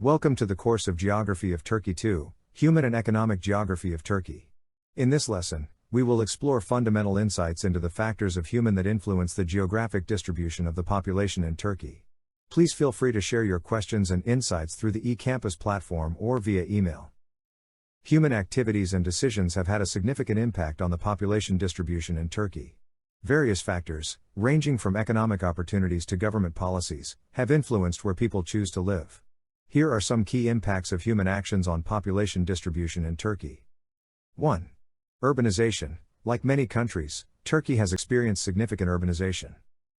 Welcome to the course of Geography of Turkey 2, Human and Economic Geography of Turkey. In this lesson, we will explore fundamental insights into the factors of human that influence the geographic distribution of the population in Turkey. Please feel free to share your questions and insights through the eCampus platform or via email. Human activities and decisions have had a significant impact on the population distribution in Turkey. Various factors, ranging from economic opportunities to government policies, have influenced where people choose to live. Here are some key impacts of human actions on population distribution in Turkey. 1. Urbanization. Like many countries, Turkey has experienced significant urbanization.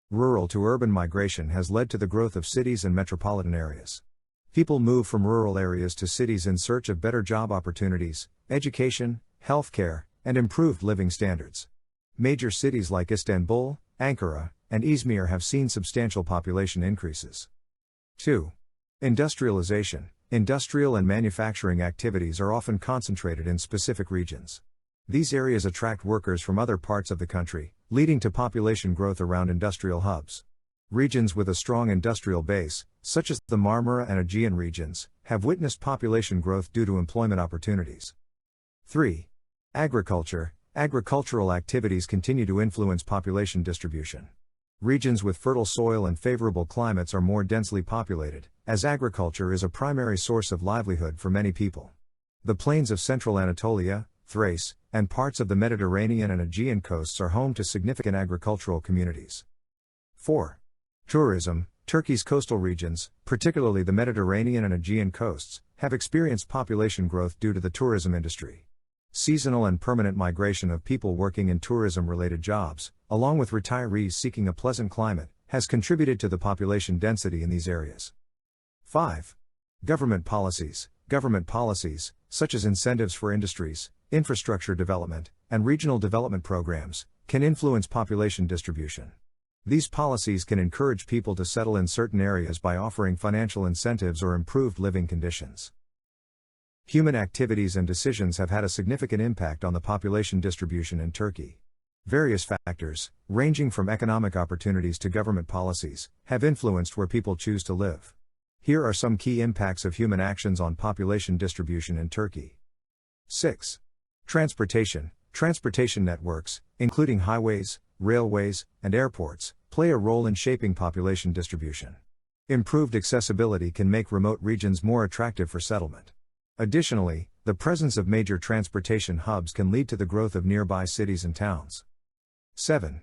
Rural to urban migration has led to the growth of cities and metropolitan areas. People move from rural areas to cities in search of better job opportunities, education, healthcare, and improved living standards. Major cities like Istanbul, Ankara, and İzmir have seen substantial population increases. 2. Industrialization. Industrial and manufacturing activities are often concentrated in specific regions. These areas attract workers from other parts of the country, leading to population growth around industrial hubs. Regions with a strong industrial base, such as the Marmara and Aegean regions, have witnessed population growth due to employment opportunities. 3. Agriculture. Agricultural activities continue to influence population distribution. Regions with fertile soil and favorable climates are more densely populated, as agriculture is a primary source of livelihood for many people. The plains of central Anatolia, Thrace, and parts of the Mediterranean and Aegean coasts are home to significant agricultural communities. 4. Tourism. Turkey's coastal regions, particularly the Mediterranean and Aegean coasts, have experienced population growth due to the tourism industry. Seasonal and permanent migration of people working in tourism-related jobs, along with retirees seeking a pleasant climate, has contributed to the population density in these areas. 5. Government policies. Government policies, such as incentives for industries, infrastructure development, and regional development programs, can influence population distribution. These policies can encourage people to settle in certain areas by offering financial incentives or improved living conditions. Human activities and decisions have had a significant impact on the population distribution in Turkey. Various factors, ranging from economic opportunities to government policies, have influenced where people choose to live. Here are some key impacts of human actions on population distribution in Turkey. 6. Transportation. Transportation networks, including highways, railways, and airports, play a role in shaping population distribution. Improved accessibility can make remote regions more attractive for settlement. Additionally, the presence of major transportation hubs can lead to the growth of nearby cities and towns. 7.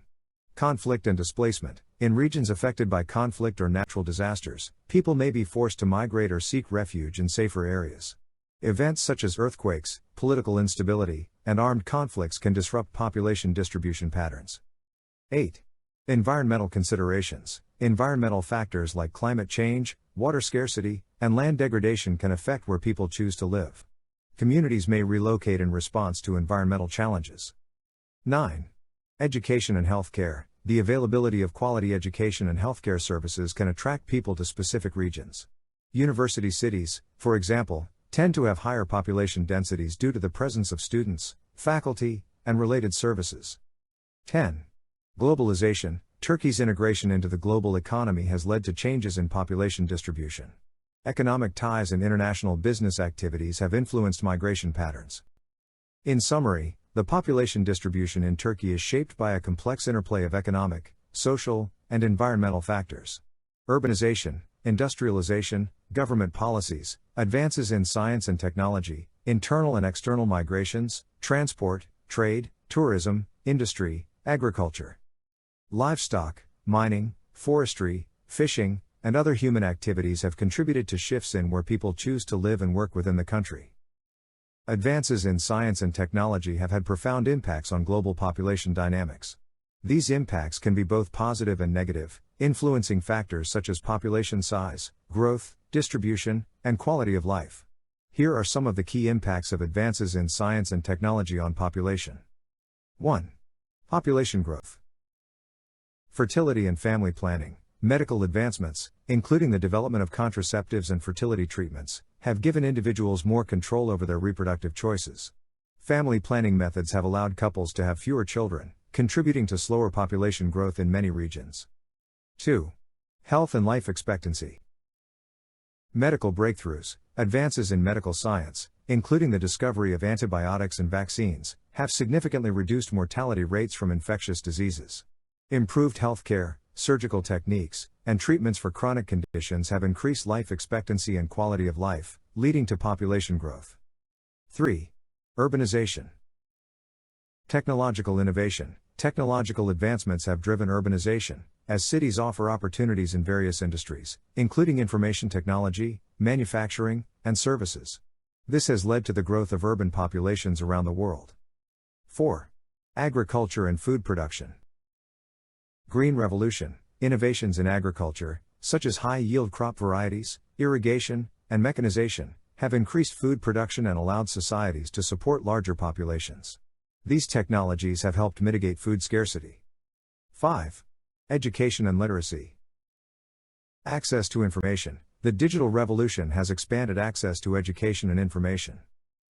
Conflict and displacement. In regions affected by conflict or natural disasters, people may be forced to migrate or seek refuge in safer areas. Events such as earthquakes, political instability, and armed conflicts can disrupt population distribution patterns. 8. Environmental considerations. Environmental factors like climate change, water scarcity, and land degradation can affect where people choose to live. Communities may relocate in response to environmental challenges. 9. Education and healthcare. The availability of quality education and healthcare services can attract people to specific regions. University cities, for example, tend to have higher population densities due to the presence of students, faculty, and related services. 10. Globalization. Turkey's integration into the global economy has led to changes in population distribution. Economic ties and international business activities have influenced migration patterns. In summary, the population distribution in Turkey is shaped by a complex interplay of economic, social, and environmental factors. Urbanization, industrialization, government policies, advances in science and technology, internal and external migrations, transport, trade, tourism, industry, agriculture, livestock, mining, forestry, fishing, and other human activities have contributed to shifts in where people choose to live and work within the country. Advances in science and technology have had profound impacts on global population dynamics. These impacts can be both positive and negative, influencing factors such as population size, growth, distribution, and quality of life. Here are some of the key impacts of advances in science and technology on population. 1. Population growth. Fertility and family planning. Medical advancements, including the development of contraceptives and fertility treatments, have given individuals more control over their reproductive choices. Family planning methods have allowed couples to have fewer children, contributing to slower population growth in many regions. 2. Health and life expectancy. Medical breakthroughs, advances in medical science, including the discovery of antibiotics and vaccines, have significantly reduced mortality rates from infectious diseases. Improved healthcare, surgical techniques, and treatments for chronic conditions have increased life expectancy and quality of life, leading to population growth. 3. Urbanization. Technological innovation. Technological advancements have driven urbanization, as cities offer opportunities in various industries, including information technology, manufacturing, and services. This has led to the growth of urban populations around the world. 4. Agriculture and food production. Green Revolution. Innovations in agriculture, such as high-yield crop varieties, irrigation, and mechanization, have increased food production and allowed societies to support larger populations. These technologies have helped mitigate food scarcity. 5. Education and literacy. Access to information. The digital revolution has expanded access to education and information.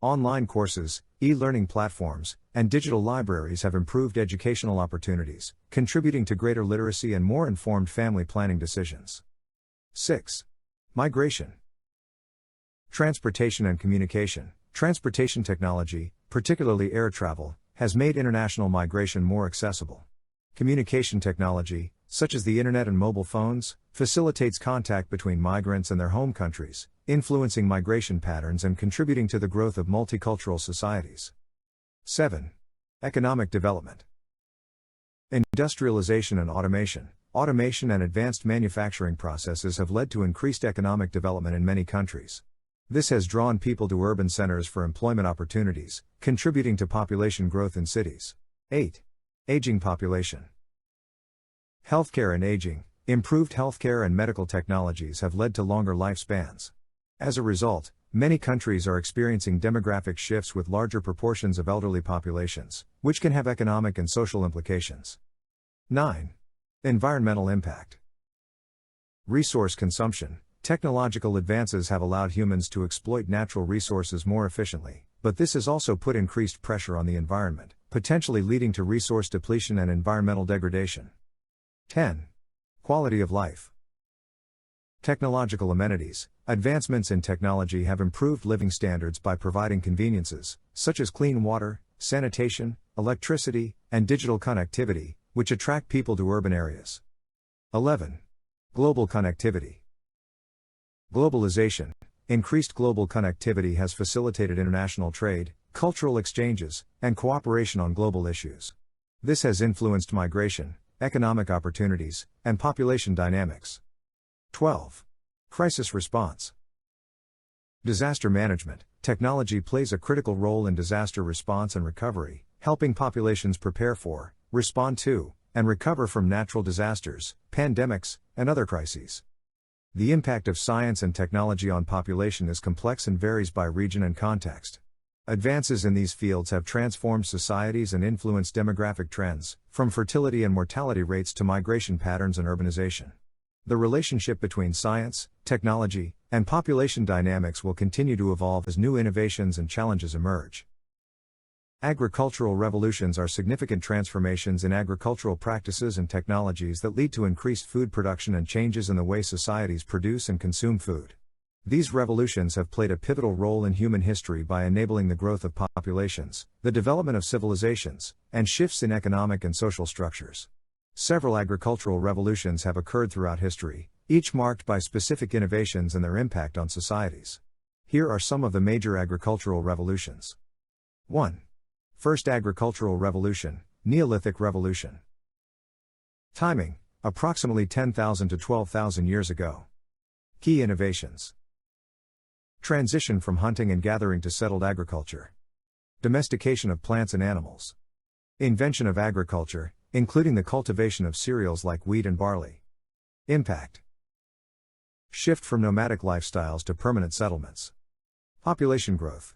Online courses, e-learning platforms, and digital libraries have improved educational opportunities, contributing to greater literacy and more informed family planning decisions. 6. Migration. Transportation and communication. Transportation technology, particularly air travel, has made international migration more accessible. Communication technology, such as the internet and mobile phones, facilitates contact between migrants and their home countries, influencing migration patterns and contributing to the growth of multicultural societies. 7. Economic development. Industrialization and automation. Automation and advanced manufacturing processes have led to increased economic development in many countries. This has drawn people to urban centers for employment opportunities, contributing to population growth in cities. 8. Aging population. Healthcare and aging. Improved healthcare and medical technologies have led to longer lifespans. As a result, many countries are experiencing demographic shifts with larger proportions of elderly populations, which can have economic and social implications. 9. Environmental impact. Resource consumption. Technological advances have allowed humans to exploit natural resources more efficiently, but this has also put increased pressure on the environment, potentially leading to resource depletion and environmental degradation. 10. Quality of life. Technological amenities. Advancements in technology have improved living standards by providing conveniences, such as clean water, sanitation, electricity, and digital connectivity, which attract people to urban areas. 11. Global connectivity. Globalization. Increased global connectivity has facilitated international trade, cultural exchanges, and cooperation on global issues. This has influenced migration, economic opportunities, and population dynamics. 12. Crisis response. Disaster management. Technology plays a critical role in disaster response and recovery, helping populations prepare for, respond to, and recover from natural disasters, pandemics, and other crises. The impact of science and technology on population is complex and varies by region and context. Advances in these fields have transformed societies and influenced demographic trends, from fertility and mortality rates to migration patterns and urbanization. The relationship between science, technology, and population dynamics will continue to evolve as new innovations and challenges emerge. Agricultural revolutions are significant transformations in agricultural practices and technologies that lead to increased food production and changes in the way societies produce and consume food. These revolutions have played a pivotal role in human history by enabling the growth of populations, the development of civilizations, and shifts in economic and social structures. Several agricultural revolutions have occurred throughout history, each marked by specific innovations and their impact on societies. Here are some of the major agricultural revolutions. 1. First Agricultural Revolution, Neolithic Revolution. Timing, approximately 10,000 to 12,000 years ago. Key innovations. Transition from hunting and gathering to settled agriculture. Domestication of plants and animals. Invention of agriculture, including the cultivation of cereals like wheat and barley. Impact. Shift from nomadic lifestyles to permanent settlements. Population growth.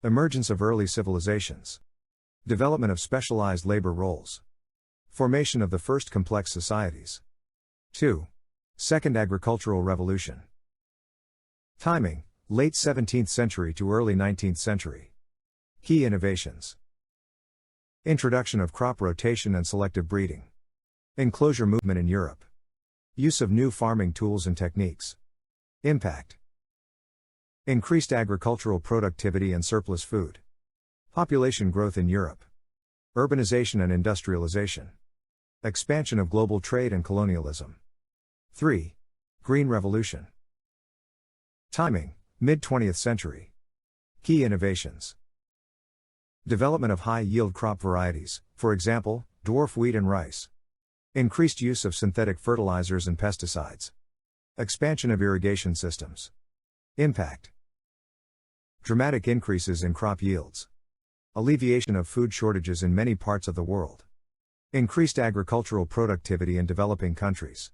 Emergence of early civilizations. Development of specialized labor roles. Formation of the first complex societies. 2. Second Agricultural Revolution. Timing, late 17th century to early 19th century. Key innovations. Introduction of crop rotation and selective breeding. Enclosure movement in Europe. Use of new farming tools and techniques. Impact. Increased agricultural productivity and surplus food. Population growth in Europe. Urbanization and industrialization. Expansion of global trade and colonialism. 3. Green Revolution. Timing, mid-20th century. Key innovations. Development of high-yield crop varieties, for example, dwarf wheat and rice. Increased use of synthetic fertilizers and pesticides. Expansion of irrigation systems. Impact. Dramatic increases in crop yields. Alleviation of food shortages in many parts of the world. Increased agricultural productivity in developing countries.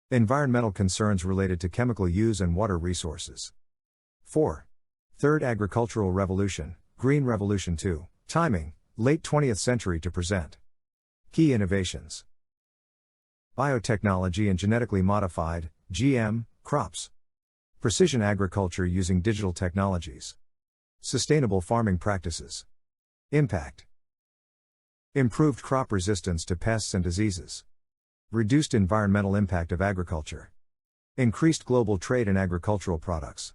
Environmental concerns related to chemical use and water resources. 4. Third Agricultural Revolution, Green Revolution 2. Timing, late 20th century to present. Key innovations. Biotechnology and genetically modified, GM, crops. Precision agriculture using digital technologies. Sustainable farming practices. Impact. Improved crop resistance to pests and diseases. Reduced environmental impact of agriculture. Increased global trade in agricultural products.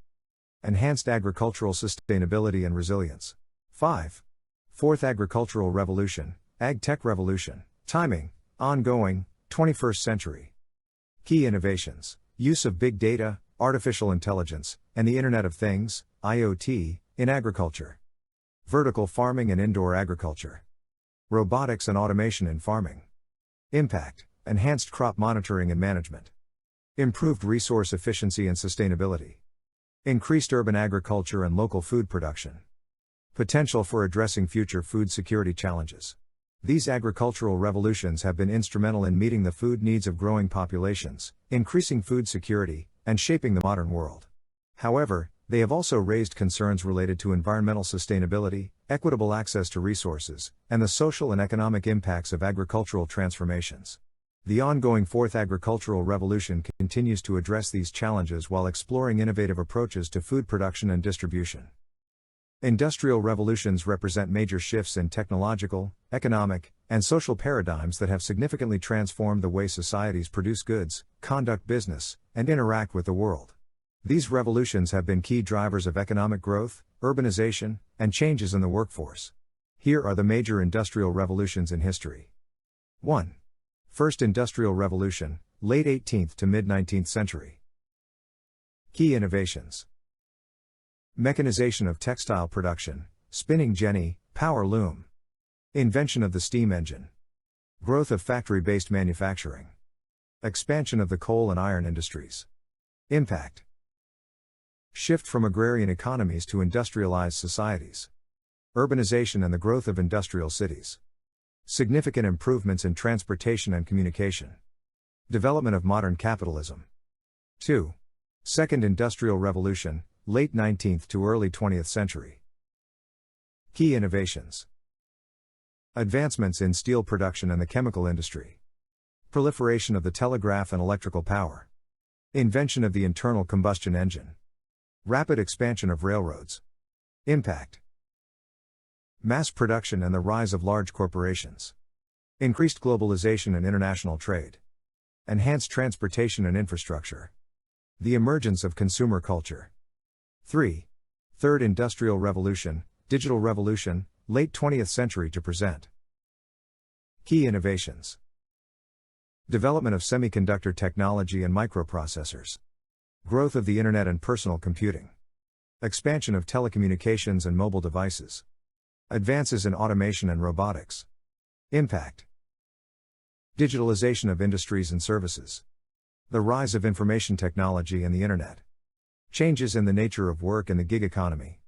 Enhanced agricultural sustainability and resilience. 5. Fourth Agricultural Revolution, Ag-Tech Revolution. Timing, ongoing, 21st century. Key innovations. Use of big data, artificial intelligence, and the Internet of Things, IoT, in agriculture. Vertical farming and indoor agriculture. Robotics and automation in farming. Impact, enhanced crop monitoring and management. Improved resource efficiency and sustainability. Increased urban agriculture and local food production. Potential for addressing future food security challenges. These agricultural revolutions have been instrumental in meeting the food needs of growing populations, increasing food security, and shaping the modern world. However, they have also raised concerns related to environmental sustainability, equitable access to resources, and the social and economic impacts of agricultural transformations. The ongoing Fourth Agricultural Revolution continues to address these challenges while exploring innovative approaches to food production and distribution. Industrial revolutions represent major shifts in technological, economic, and social paradigms that have significantly transformed the way societies produce goods, conduct business, and interact with the world. These revolutions have been key drivers of economic growth, urbanization, and changes in the workforce. Here are the major industrial revolutions in history. 1. First Industrial Revolution, late 18th to mid-19th century. Key innovations. Mechanization of textile production, spinning jenny, power loom. Invention of the steam engine. Growth of factory-based manufacturing. Expansion of the coal and iron industries. Impact. Shift from agrarian economies to industrialized societies. Urbanization and the growth of industrial cities. Significant improvements in transportation and communication. Development of modern capitalism. 2. Second Industrial Revolution, late 19th to early 20th century. Key innovations. Advancements in steel production and the chemical industry. Proliferation of the telegraph and electrical power. Invention of the internal combustion engine. Rapid expansion of railroads. Impact. Mass production and the rise of large corporations. Increased globalization and international trade. Enhanced transportation and infrastructure. The emergence of consumer culture. 3. Third Industrial Revolution, Digital Revolution, late 20th century to present. Key innovations. Development of semiconductor technology and microprocessors. Growth of the Internet and personal computing. Expansion of telecommunications and mobile devices. Advances in automation and robotics. Impact. Digitalization of industries and services. The rise of information technology and the Internet. Changes in the nature of work in the gig economy.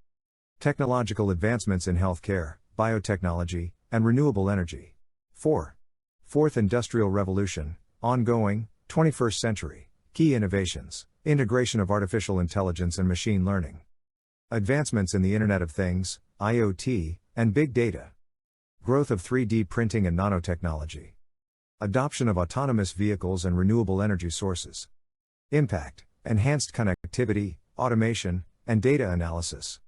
Technological advancements in healthcare, biotechnology, and renewable energy. 4. Fourth Industrial Revolution, ongoing, 21st century. Key innovations. Integration of artificial intelligence and machine learning. Advancements in the Internet of Things, IoT, and big data. Growth of 3D printing and nanotechnology. Adoption of autonomous vehicles and renewable energy sources. Impact. Enhanced connectivity, automation, and data analysis.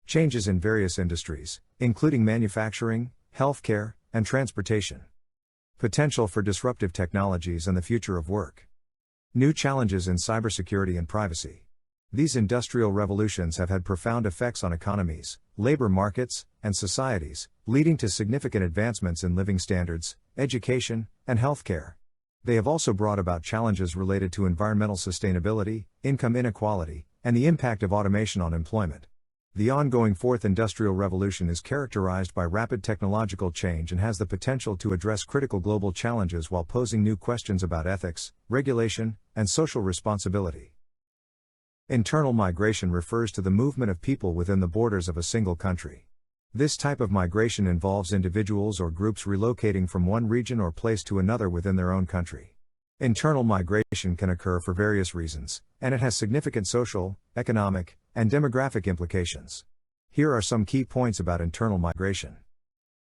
Changes in various industries, including manufacturing, healthcare, and transportation. Potential for disruptive technologies and the future of work. New challenges in cybersecurity and privacy. These industrial revolutions have had profound effects on economies, labor markets, and societies, leading to significant advancements in living standards, education, and healthcare. They have also brought about challenges related to environmental sustainability, income inequality, and the impact of automation on employment. The ongoing Fourth Industrial Revolution is characterized by rapid technological change and has the potential to address critical global challenges while posing new questions about ethics, regulation, and social responsibility. Internal migration refers to the movement of people within the borders of a single country. This type of migration involves individuals or groups relocating from one region or place to another within their own country. Internal migration can occur for various reasons, and it has significant social, economic, and demographic implications. Here are some key points about internal migration.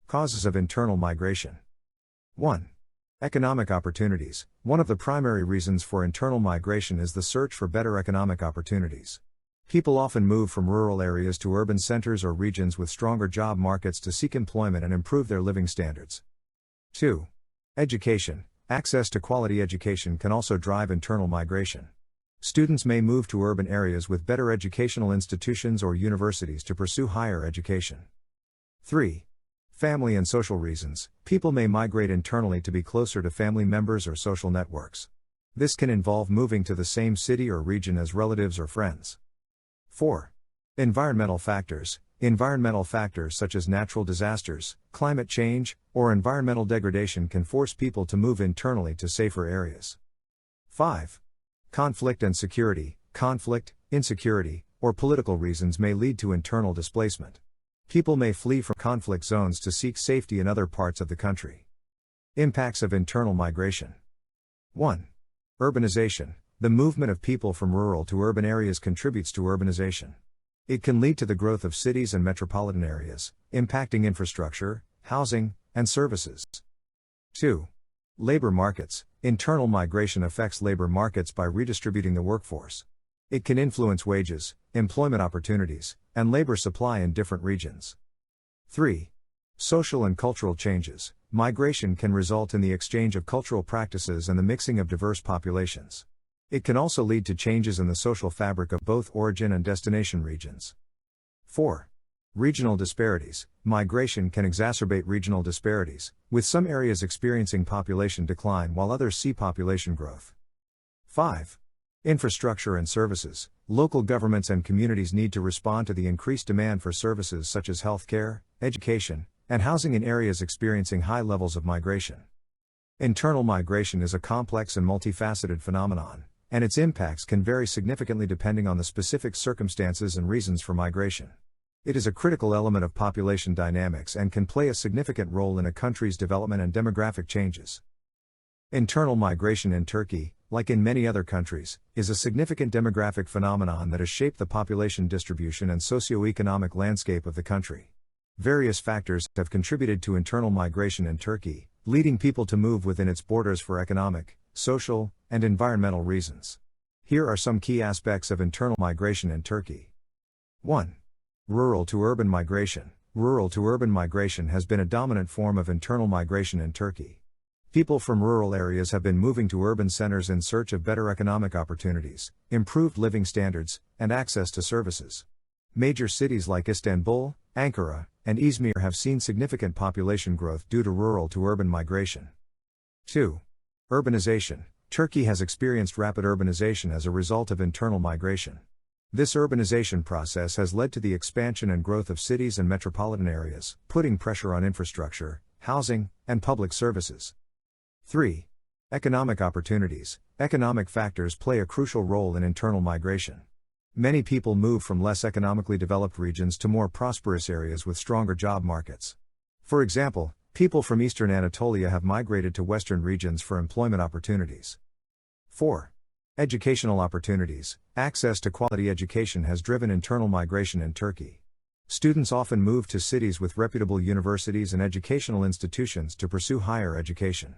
Causes of internal migration. 1. Economic opportunities. One of the primary reasons for internal migration is the search for better economic opportunities. People often move from rural areas to urban centers or regions with stronger job markets to seek employment and improve their living standards. 2. Education. Access to quality education can also drive internal migration. Students may move to urban areas with better educational institutions or universities to pursue higher education. 3. Family and social reasons. People may migrate internally to be closer to family members or social networks. This can involve moving to the same city or region as relatives or friends. 4. Environmental factors. Environmental factors such as natural disasters, climate change, or environmental degradation can force people to move internally to safer areas. 5. Conflict and security. Conflict, insecurity, or political reasons may lead to internal displacement. People may flee from conflict zones to seek safety in other parts of the country. Impacts of internal migration. 1. Urbanization. The movement of people from rural to urban areas contributes to urbanization. It can lead to the growth of cities and metropolitan areas, impacting infrastructure, housing, and services. 2. Labor markets. Internal migration affects labor markets by redistributing the workforce. It can influence wages, employment opportunities, and labor supply in different regions. 3. Social and cultural changes. Migration can result in the exchange of cultural practices and the mixing of diverse populations. It can also lead to changes in the social fabric of both origin and destination regions. 4. Regional disparities. Migration can exacerbate regional disparities, with some areas experiencing population decline while others see population growth. 5. Infrastructure and services. Local governments and communities need to respond to the increased demand for services such as healthcare, education, and housing in areas experiencing high levels of migration. Internal migration is a complex and multifaceted phenomenon, and its impacts can vary significantly depending on the specific circumstances and reasons for migration. It is a critical element of population dynamics and can play a significant role in a country's development and demographic changes. Internal migration in Turkey, like in many other countries, is a significant demographic phenomenon that has shaped the population distribution and socio-economic landscape of the country. Various factors have contributed to internal migration in Turkey, leading people to move within its borders for economic, social, and environmental reasons. Here are some key aspects of internal migration in Turkey. 1. Rural to urban migration. Rural to urban migration has been a dominant form of internal migration in Turkey. People from rural areas have been moving to urban centers in search of better economic opportunities, improved living standards, and access to services. Major cities like Istanbul, Ankara, and İzmir have seen significant population growth due to rural to urban migration. 2. Urbanization. Turkey has experienced rapid urbanization as a result of internal migration. This urbanization process has led to the expansion and growth of cities and metropolitan areas, putting pressure on infrastructure, housing, and public services. 3. Economic opportunities. Economic factors play a crucial role in internal migration. Many people move from less economically developed regions to more prosperous areas with stronger job markets. For example, people from eastern Anatolia have migrated to western regions for employment opportunities. 4. Educational opportunities. Access to quality education has driven internal migration in Turkey. Students often move to cities with reputable universities and educational institutions to pursue higher education.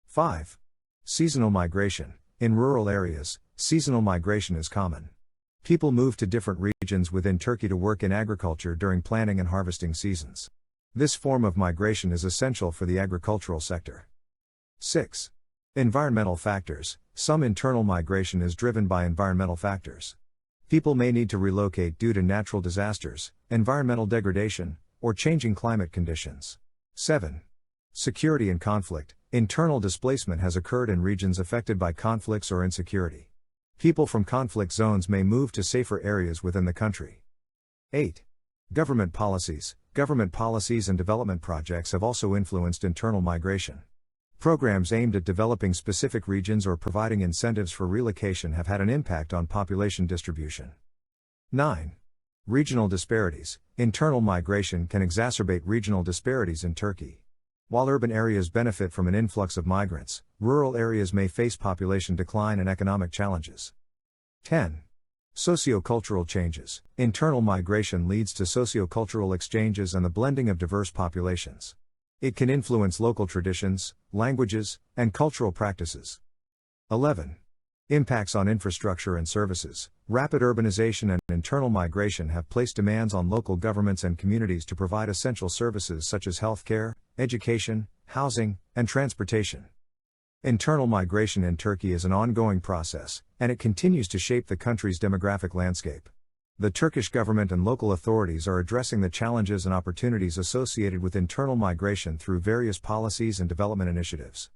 5. Seasonal migration. In rural areas, seasonal migration is common. People move to different regions within Turkey to work in agriculture during planting and harvesting seasons. This form of migration is essential for the agricultural sector. 6. Environmental factors. Some internal migration is driven by environmental factors. People may need to relocate due to natural disasters, environmental degradation, or changing climate conditions. 7. Security and conflict. Internal displacement has occurred in regions affected by conflicts or insecurity. People from conflict zones may move to safer areas within the country. 8. Government policies. Government policies and development projects have also influenced internal migration. Programs aimed at developing specific regions or providing incentives for relocation have had an impact on population distribution. 9. Regional disparities. Internal migration can exacerbate regional disparities in Turkey. While urban areas benefit from an influx of migrants, rural areas may face population decline and economic challenges. 10. Socio-cultural changes. Internal migration leads to socio-cultural exchanges and the blending of diverse populations. It can influence local traditions, languages, and cultural practices. 11. Impacts on infrastructure and services. Rapid urbanization and internal migration have placed demands on local governments and communities to provide essential services such as healthcare, education, housing, and transportation. Internal migration in Turkey is an ongoing process, and it continues to shape the country's demographic landscape. The Turkish government and local authorities are addressing the challenges and opportunities associated with internal migration through various policies and development initiatives.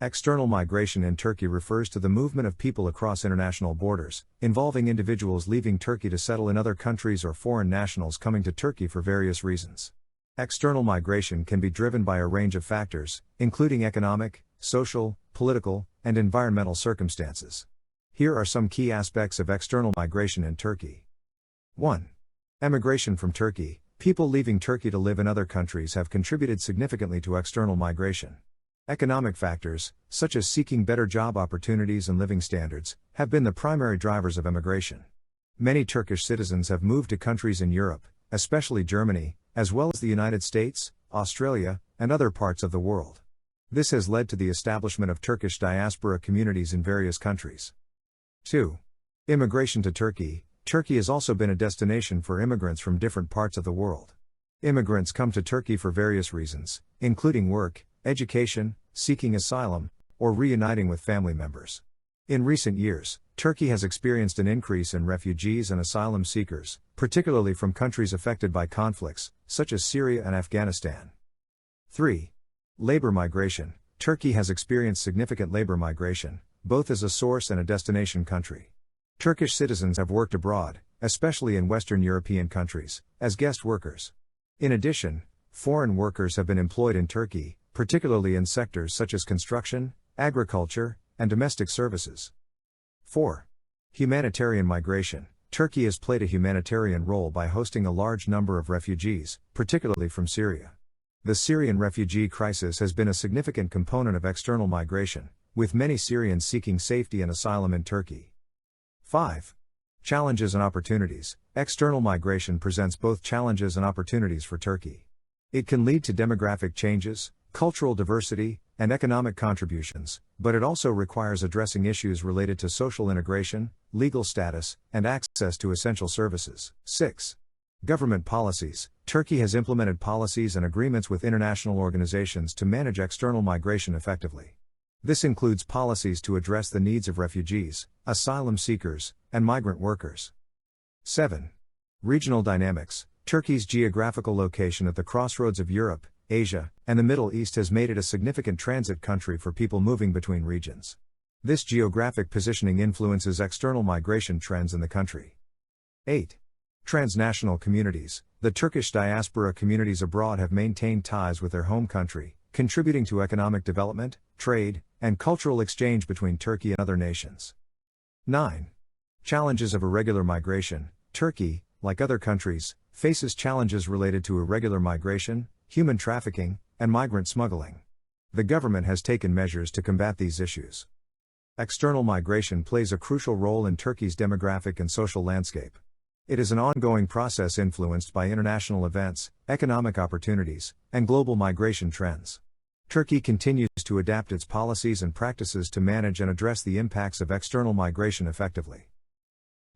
External migration in Turkey refers to the movement of people across international borders, involving individuals leaving Turkey to settle in other countries or foreign nationals coming to Turkey for various reasons. External migration can be driven by a range of factors, including economic, social, political, and environmental circumstances. Here are some key aspects of external migration in Turkey. 1. Emigration from Turkey. People leaving Turkey to live in other countries have contributed significantly to external migration. Economic factors, such as seeking better job opportunities and living standards, have been the primary drivers of emigration. Many Turkish citizens have moved to countries in Europe, especially Germany, as well as the United States, Australia, and other parts of the world. This has led to the establishment of Turkish diaspora communities in various countries. 2. Immigration to Turkey. Turkey has also been a destination for immigrants from different parts of the world. Immigrants come to Turkey for various reasons, including work, education, seeking asylum, or reuniting with family members. In recent years, Turkey has experienced an increase in refugees and asylum seekers, particularly from countries affected by conflicts, such as Syria and Afghanistan. 3. Labor migration. Turkey has experienced significant labor migration, both as a source and a destination country. Turkish citizens have worked abroad, especially in Western European countries, as guest workers. In addition, foreign workers have been employed in Turkey, particularly in sectors such as construction, agriculture, and domestic services. 4. Humanitarian migration. Turkey has played a humanitarian role by hosting a large number of refugees, particularly from Syria. The Syrian refugee crisis has been a significant component of external migration, with many Syrians seeking safety and asylum in Turkey. 5. Challenges and opportunities. External migration presents both challenges and opportunities for Turkey. It can lead to demographic changes, cultural diversity, and economic contributions, but it also requires addressing issues related to social integration, legal status, and access to essential services. 6. Government policies. Turkey has implemented policies and agreements with international organizations to manage external migration effectively. This includes policies to address the needs of refugees, asylum seekers, and migrant workers. 7. Regional dynamics. Turkey's geographical location at the crossroads of Europe, Asia, and the Middle East has made it a significant transit country for people moving between regions. This geographic positioning influences external migration trends in the country. 8. Transnational communities. The Turkish diaspora communities abroad have maintained ties with their home country, contributing to economic development, trade, and cultural exchange between Turkey and other nations. 9. Challenges of irregular migration. Turkey, like other countries, faces challenges related to irregular migration, human trafficking, and migrant smuggling. The government has taken measures to combat these issues. External migration plays a crucial role in Turkey's demographic and social landscape. It is an ongoing process influenced by international events, economic opportunities, and global migration trends. Turkey continues to adapt its policies and practices to manage and address the impacts of external migration effectively.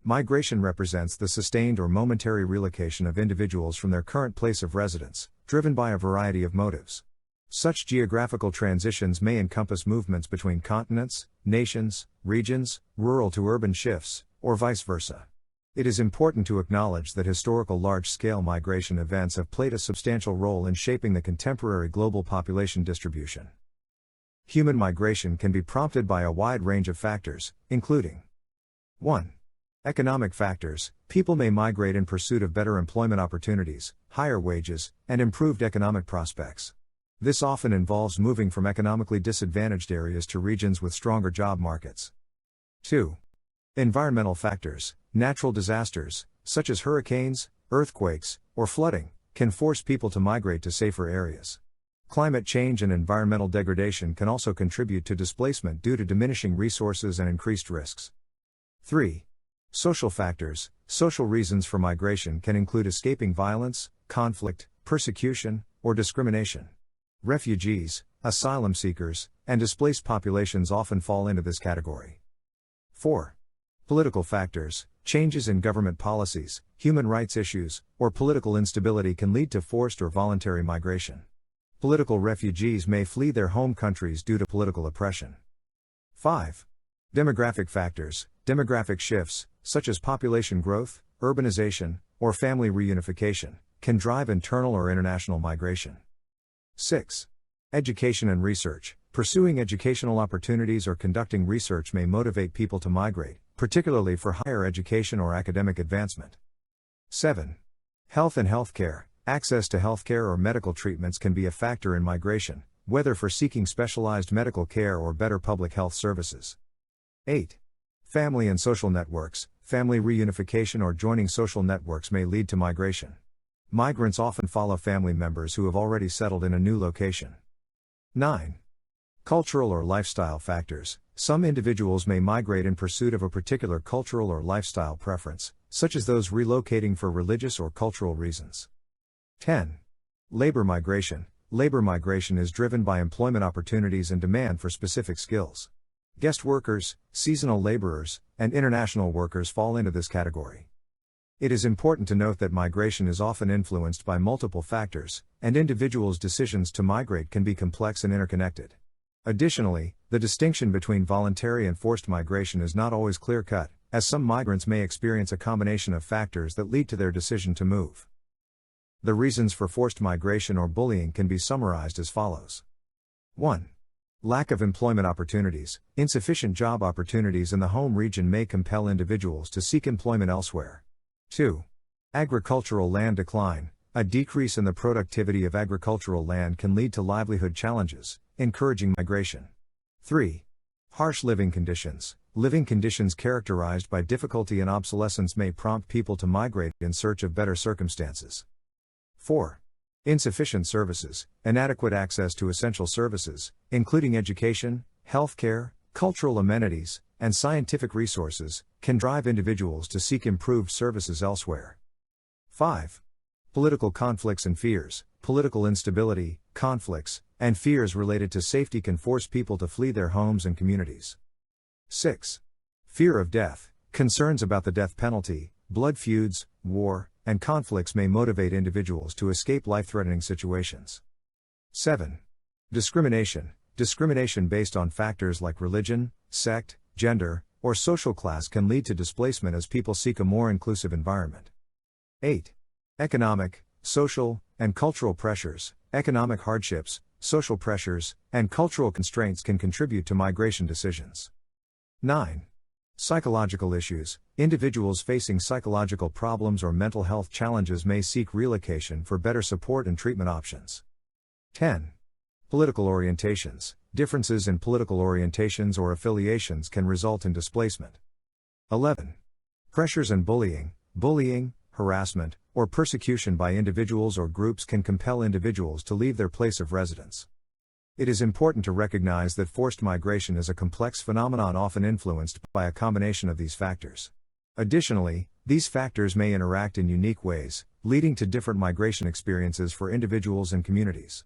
Migration represents the sustained or momentary relocation of individuals from their current place of residence, driven by a variety of motives. Such geographical transitions may encompass movements between continents, nations, regions, rural to urban shifts, or vice versa. It is important to acknowledge that historical large-scale migration events have played a substantial role in shaping the contemporary global population distribution. Human migration can be prompted by a wide range of factors, including 1. Economic factors. People may migrate in pursuit of better employment opportunities, higher wages, and improved economic prospects. This often involves moving from economically disadvantaged areas to regions with stronger job markets. 2. Environmental factors. Natural disasters, such as hurricanes, earthquakes, or flooding, can force people to migrate to safer areas. Climate change and environmental degradation can also contribute to displacement due to diminishing resources and increased risks. 3. Social factors. Social reasons for migration can include escaping violence, conflict, persecution, or discrimination. Refugees, asylum seekers, and displaced populations often fall into this category. 4. Political factors. Changes in government policies, human rights issues, or political instability can lead to forced or voluntary migration. Political refugees may flee their home countries due to political oppression. 5. Demographic factors. Demographic shifts, such as population growth, urbanization, or family reunification, can drive internal or international migration. 6. Education and research. Pursuing educational opportunities or conducting research may motivate people to migrate, particularly for higher education or academic advancement. 7. Health and healthcare. Access to healthcare or medical treatments can be a factor in migration, whether for seeking specialized medical care or better public health services. 8. Family and social networks. Family reunification or joining social networks may lead to migration. Migrants often follow family members who have already settled in a new location. 9. Cultural or lifestyle factors. Some individuals may migrate in pursuit of a particular cultural or lifestyle preference, such as those relocating for religious or cultural reasons. 10. Labor migration. Labor migration is driven by employment opportunities and demand for specific skills. Guest workers, seasonal laborers, and international workers fall into this category. It is important to note that migration is often influenced by multiple factors, and individuals' decisions to migrate can be complex and interconnected. Additionally, the distinction between voluntary and forced migration is not always clear-cut, as some migrants may experience a combination of factors that lead to their decision to move. The reasons for forced migration or bullying can be summarized as follows. 1. Lack of employment opportunities. Insufficient job opportunities in the home region may compel individuals to seek employment elsewhere. 2. Agricultural land decline. A decrease in the productivity of agricultural land can lead to livelihood challenges, encouraging migration. 3. Harsh living conditions. Living conditions characterized by difficulty and obsolescence may prompt people to migrate in search of better circumstances. 4. Insufficient services. Inadequate access to essential services, including education, healthcare, cultural amenities, and scientific resources, can drive individuals to seek improved services elsewhere. 5. Political conflicts and fears. Political instability, conflicts, and fears related to safety can force people to flee their homes and communities. 6. Fear of death. Concerns about the death penalty, blood feuds, war, and conflicts may motivate individuals to escape life-threatening situations. 7. Discrimination. Discrimination based on factors like religion, sect, gender, or social class can lead to displacement as people seek a more inclusive environment. 8. Economic, social, and cultural pressures. Economic hardships, social pressures, and cultural constraints can contribute to migration decisions. 9. Psychological issues. Individuals facing psychological problems or mental health challenges may seek relocation for better support and treatment options. 10. Political orientations. Differences in political orientations or affiliations can result in displacement. 11. Pressures and bullying. Bullying, harassment, or persecution by individuals or groups can compel individuals to leave their place of residence. It is important to recognize that forced migration is a complex phenomenon often influenced by a combination of these factors. Additionally, these factors may interact in unique ways, leading to different migration experiences for individuals and communities.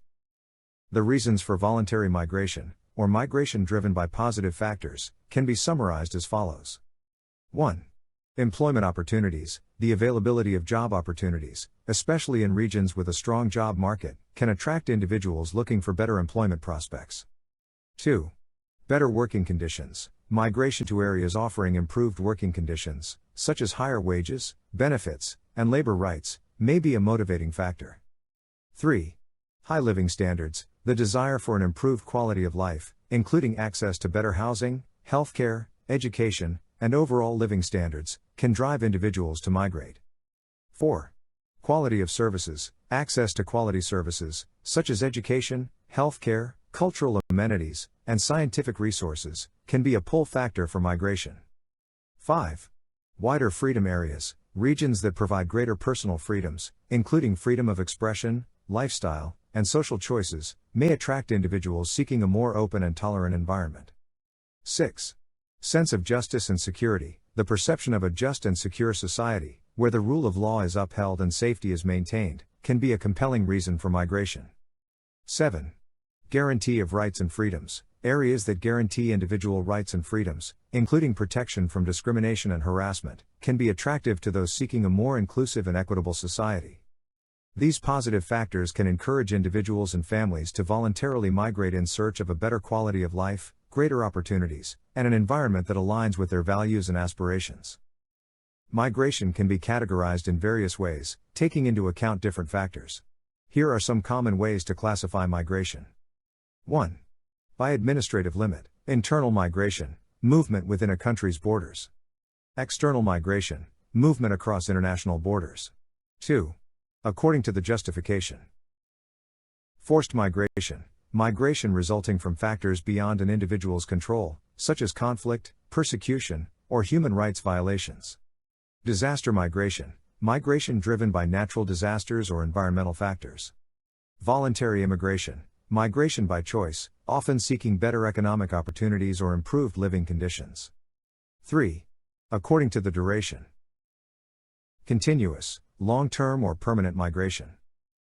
The reasons for voluntary migration, or migration driven by positive factors, can be summarized as follows. 1. Employment opportunities. The availability of job opportunities, especially in regions with a strong job market, can attract individuals looking for better employment prospects. 2. Better working conditions. Migration to areas offering improved working conditions, such as higher wages, benefits, and labor rights, may be a motivating factor. 3. High living standards, the desire for an improved quality of life, including access to better housing, healthcare, education, and overall living standards, can drive individuals to migrate. 4. Quality of services, access to quality services, such as education, healthcare, cultural amenities, and scientific resources, can be a pull factor for migration. 5. Wider freedom areas, regions that provide greater personal freedoms, including freedom of expression, lifestyle, and social choices, may attract individuals seeking a more open and tolerant environment. 6. Sense of justice and security, the perception of a just and secure society, where the rule of law is upheld and safety is maintained, can be a compelling reason for migration. 7. Guarantee of rights and freedoms, areas that guarantee individual rights and freedoms, including protection from discrimination and harassment, can be attractive to those seeking a more inclusive and equitable society. These positive factors can encourage individuals and families to voluntarily migrate in search of a better quality of life, greater opportunities, and an environment that aligns with their values and aspirations. Migration can be categorized in various ways, taking into account different factors. Here are some common ways to classify migration. 1. By administrative limit, internal migration, movement within a country's borders. External migration, movement across international borders. 2. According to the justification. Forced migration, migration resulting from factors beyond an individual's control, such as conflict, persecution, or human rights violations. Disaster migration, migration driven by natural disasters or environmental factors. Voluntary immigration, migration by choice, often seeking better economic opportunities or improved living conditions. 3. According to the duration. Continuous, long-term or permanent migration.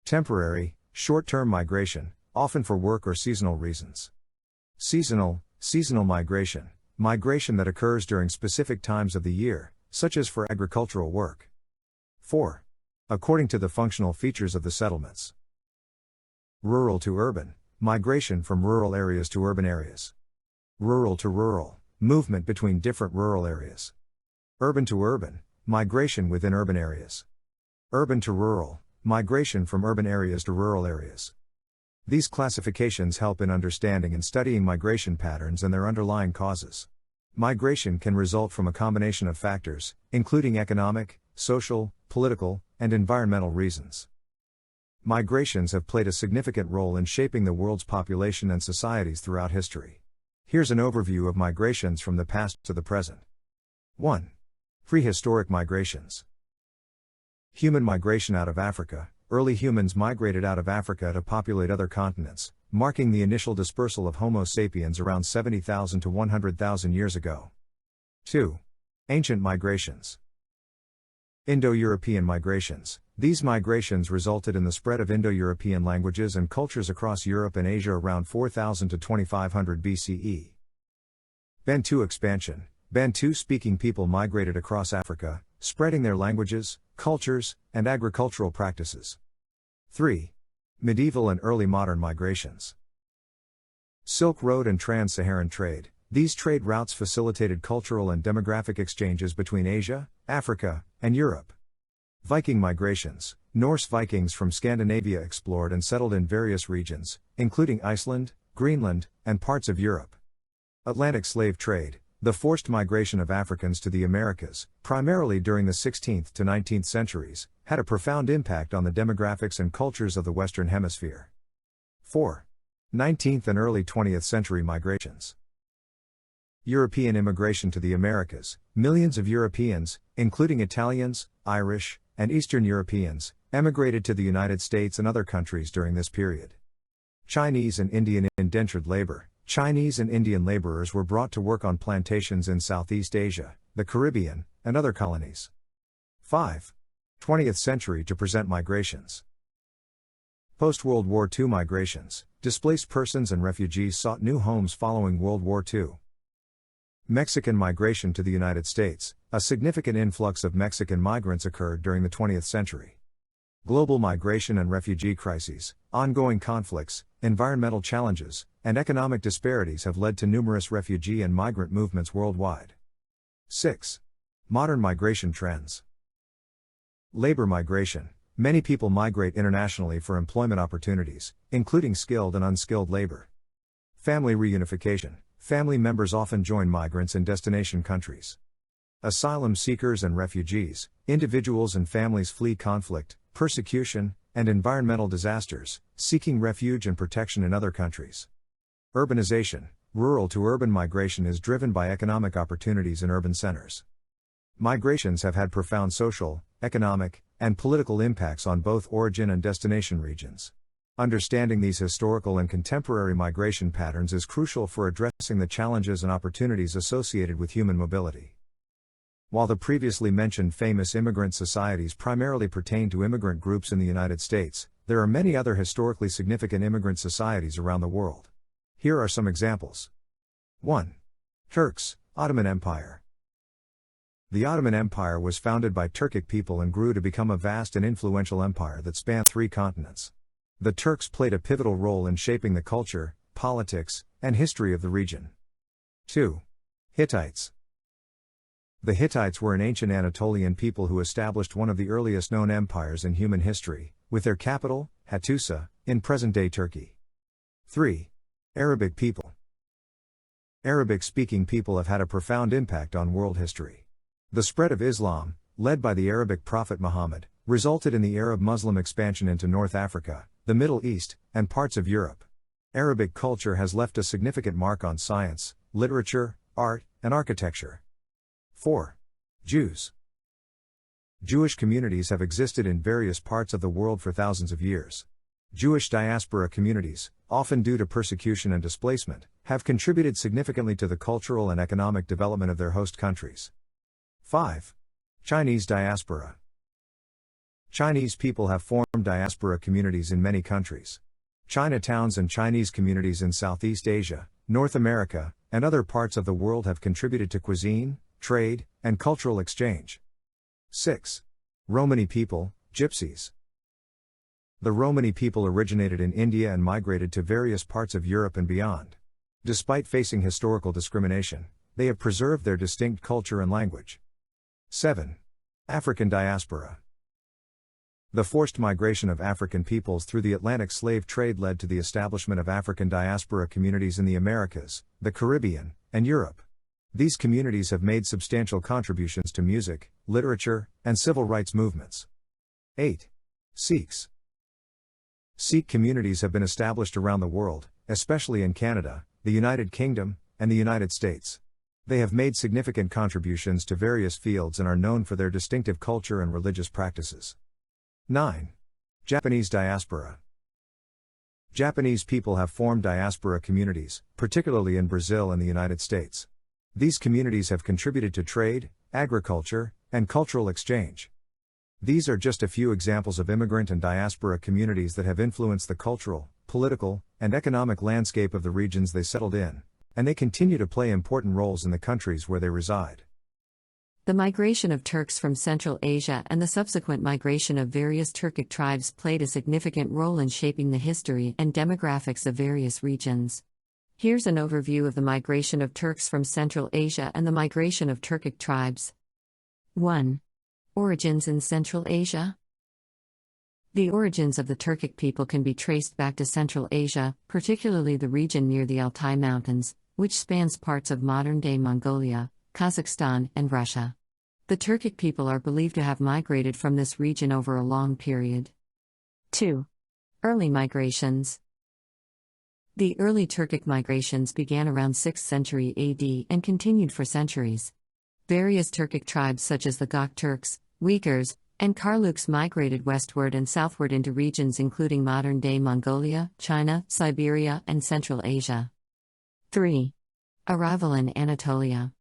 Temporary, short-term migration, often for work or seasonal reasons. Seasonal migration, migration that occurs during specific times of the year, such as for agricultural work. 4. According to the functional features of the settlements. Rural to urban, migration from rural areas to urban areas. Rural to rural, movement between different rural areas. Urban to urban, migration within urban areas. Urban to rural, migration from urban areas to rural areas. These classifications help in understanding and studying migration patterns and their underlying causes. Migration can result from a combination of factors, including economic, social, political, and environmental reasons. Migrations have played a significant role in shaping the world's population and societies throughout history. Here's an overview of migrations from the past to the present. 1. Prehistoric migrations. Human migration out of Africa. Early humans migrated out of Africa to populate other continents, marking the initial dispersal of Homo sapiens around 70,000 to 100,000 years ago. 2. Ancient migrations. Indo-European migrations. These migrations resulted in the spread of Indo-European languages and cultures across Europe and Asia around 4000 to 2500 BCE. Bantu expansion. Bantu-speaking people migrated across Africa, spreading their languages, cultures, and agricultural practices. 3. Medieval and early modern migrations. Silk Road and Trans-Saharan trade. These trade routes facilitated cultural and demographic exchanges between Asia, Africa, and Europe. Viking migrations. Norse Vikings from Scandinavia explored and settled in various regions, including Iceland, Greenland, and parts of Europe. Atlantic slave trade. The forced migration of Africans to the Americas, primarily during the 16th to 19th centuries, had a profound impact on the demographics and cultures of the Western Hemisphere. 4. 19th and early 20th century migrations. European immigration to the Americas. Millions of Europeans, including Italians, Irish, and Eastern Europeans, emigrated to the United States and other countries during this period. Chinese and Indian indentured labor. Chinese and Indian laborers were brought to work on plantations in Southeast Asia, the Caribbean, and other colonies. 5. 20th century to present migrations. Post-World War II migrations. Displaced persons and refugees sought new homes following World War II. Mexican migration to the United States. A significant influx of Mexican migrants occurred during the 20th century. Global migration and refugee crises, ongoing conflicts, environmental challenges, and economic disparities have led to numerous refugee and migrant movements worldwide. 6. Modern migration trends. Labor migration. Many people migrate internationally for employment opportunities, including skilled and unskilled labor. Family reunification. Family members often join migrants in destination countries. Asylum seekers and refugees. Individuals and families flee conflict, persecution, and environmental disasters, seeking refuge and protection in other countries. Urbanization. Rural to urban migration is driven by economic opportunities in urban centers. Migrations have had profound social, economic, and political impacts on both origin and destination regions. Understanding these historical and contemporary migration patterns is crucial for addressing the challenges and opportunities associated with human mobility. While the previously mentioned famous immigrant societies primarily pertain to immigrant groups in the United States, there are many other historically significant immigrant societies around the world. Here are some examples. 1. Turks, Ottoman Empire. The Ottoman Empire was founded by Turkic people and grew to become a vast and influential empire that spanned 3 continents. The Turks played a pivotal role in shaping the culture, politics, and history of the region. 2. Hittites. The Hittites were an ancient Anatolian people who established one of the earliest known empires in human history, with their capital, Hattusa, in present-day Turkey. 3. Arabic people. Arabic-speaking people have had a profound impact on world history. The spread of Islam, led by the Arabic prophet Muhammad, resulted in the Arab-Muslim expansion into North Africa, the Middle East, and parts of Europe. Arabic culture has left a significant mark on science, literature, art, and architecture. 4. Jews. Jewish communities have existed in various parts of the world for thousands of years. Jewish diaspora communities, often due to persecution and displacement, have contributed significantly to the cultural and economic development of their host countries. 5. Chinese diaspora. Chinese people have formed diaspora communities in many countries. Chinatowns and Chinese communities in Southeast Asia, North America, and other parts of the world have contributed to cuisine, trade, and cultural exchange. 6. Romani people, Gypsies. The Romani people originated in India and migrated to various parts of Europe and beyond. Despite facing historical discrimination, they have preserved their distinct culture and language. 7. African diaspora. The forced migration of African peoples through the Atlantic slave trade led to the establishment of African diaspora communities in the Americas, the Caribbean, and Europe. These communities have made substantial contributions to music, literature, and civil rights movements. 8. Sikhs. Sikh communities have been established around the world, especially in Canada, the United Kingdom, and the United States. They have made significant contributions to various fields and are known for their distinctive culture and religious practices. 9. Japanese diaspora. Japanese people have formed diaspora communities, particularly in Brazil and the United States. These communities have contributed to trade, agriculture, and cultural exchange. These are just a few examples of immigrant and diaspora communities that have influenced the cultural, political, and economic landscape of the regions they settled in, and they continue to play important roles in the countries where they reside. The migration of Turks from Central Asia and the subsequent migration of various Turkic tribes played a significant role in shaping the history and demographics of various regions. Here's an overview of the migration of Turks from Central Asia and the migration of Turkic tribes. 1. Origins in Central Asia. The origins of the Turkic people can be traced back to Central Asia, particularly the region near the Altai Mountains, which spans parts of modern-day Mongolia, Kazakhstan, and Russia. The Turkic people are believed to have migrated from this region over a long period. 2. Early migrations. The early Turkic migrations began around 6th century AD and continued for centuries. Various Turkic tribes such as the Gok Turks, Uyghurs, and Karluks migrated westward and southward into regions including modern-day Mongolia, China, Siberia, and Central Asia. 3. Arrival in Anatolia.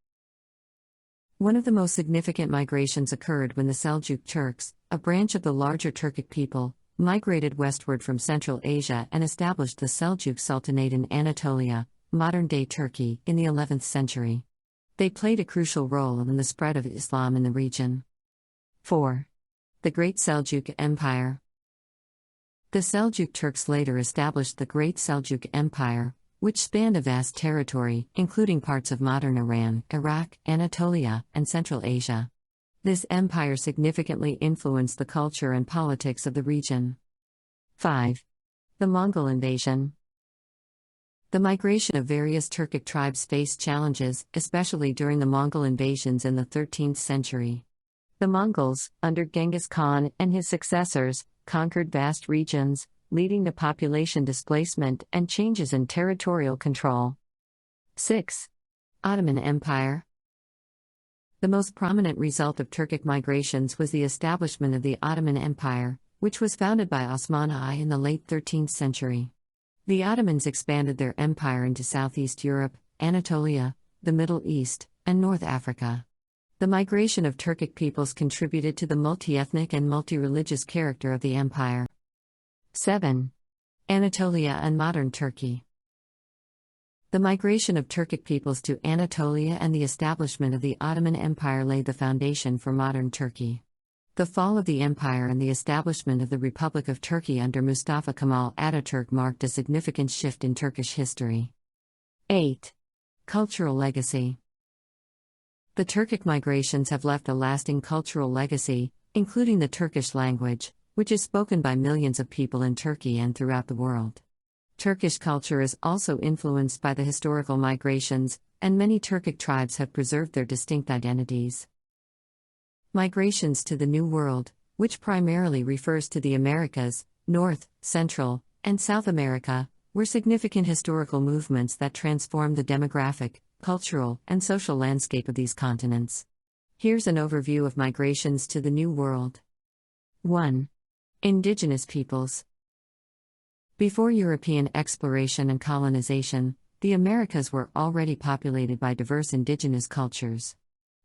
One of the most significant migrations occurred when the Seljuk Turks, a branch of the larger Turkic people, migrated westward from Central Asia and established the Seljuk Sultanate in Anatolia, modern-day Turkey, in the 11th century. They played a crucial role in the spread of Islam in the region. 4. The Great Seljuk Empire. The Seljuk Turks later established the Great Seljuk Empire, which spanned a vast territory, including parts of modern Iran, Iraq, Anatolia, and Central Asia. This empire significantly influenced the culture and politics of the region. 5. The Mongol invasion. The migration of various Turkic tribes faced challenges, especially during the Mongol invasions in the 13th century. The Mongols, under Genghis Khan and his successors, conquered vast regions, leading to population displacement and changes in territorial control. 6. Ottoman Empire. The most prominent result of Turkic migrations was the establishment of the Ottoman Empire, which was founded by Osman I in the late 13th century. The Ottomans expanded their empire into Southeast Europe, Anatolia, the Middle East, and North Africa. The migration of Turkic peoples contributed to the multi-ethnic and multi-religious character of the empire. 7. Anatolia and modern Turkey. The migration of Turkic peoples to Anatolia and the establishment of the Ottoman Empire laid the foundation for modern Turkey. The fall of the empire and the establishment of the Republic of Turkey under Mustafa Kemal Ataturk marked a significant shift in Turkish history. 8. Cultural legacy. The Turkic migrations have left a lasting cultural legacy, including the Turkish language, which is spoken by millions of people in Turkey and throughout the world. Turkish culture is also influenced by the historical migrations, and many Turkic tribes have preserved their distinct identities. Migrations to the New World, which primarily refers to the Americas, North, Central, and South America, were significant historical movements that transformed the demographic, cultural, and social landscape of these continents. Here's an overview of migrations to the New World. 1. Indigenous peoples. Before European exploration and colonization, the Americas were already populated by diverse indigenous cultures.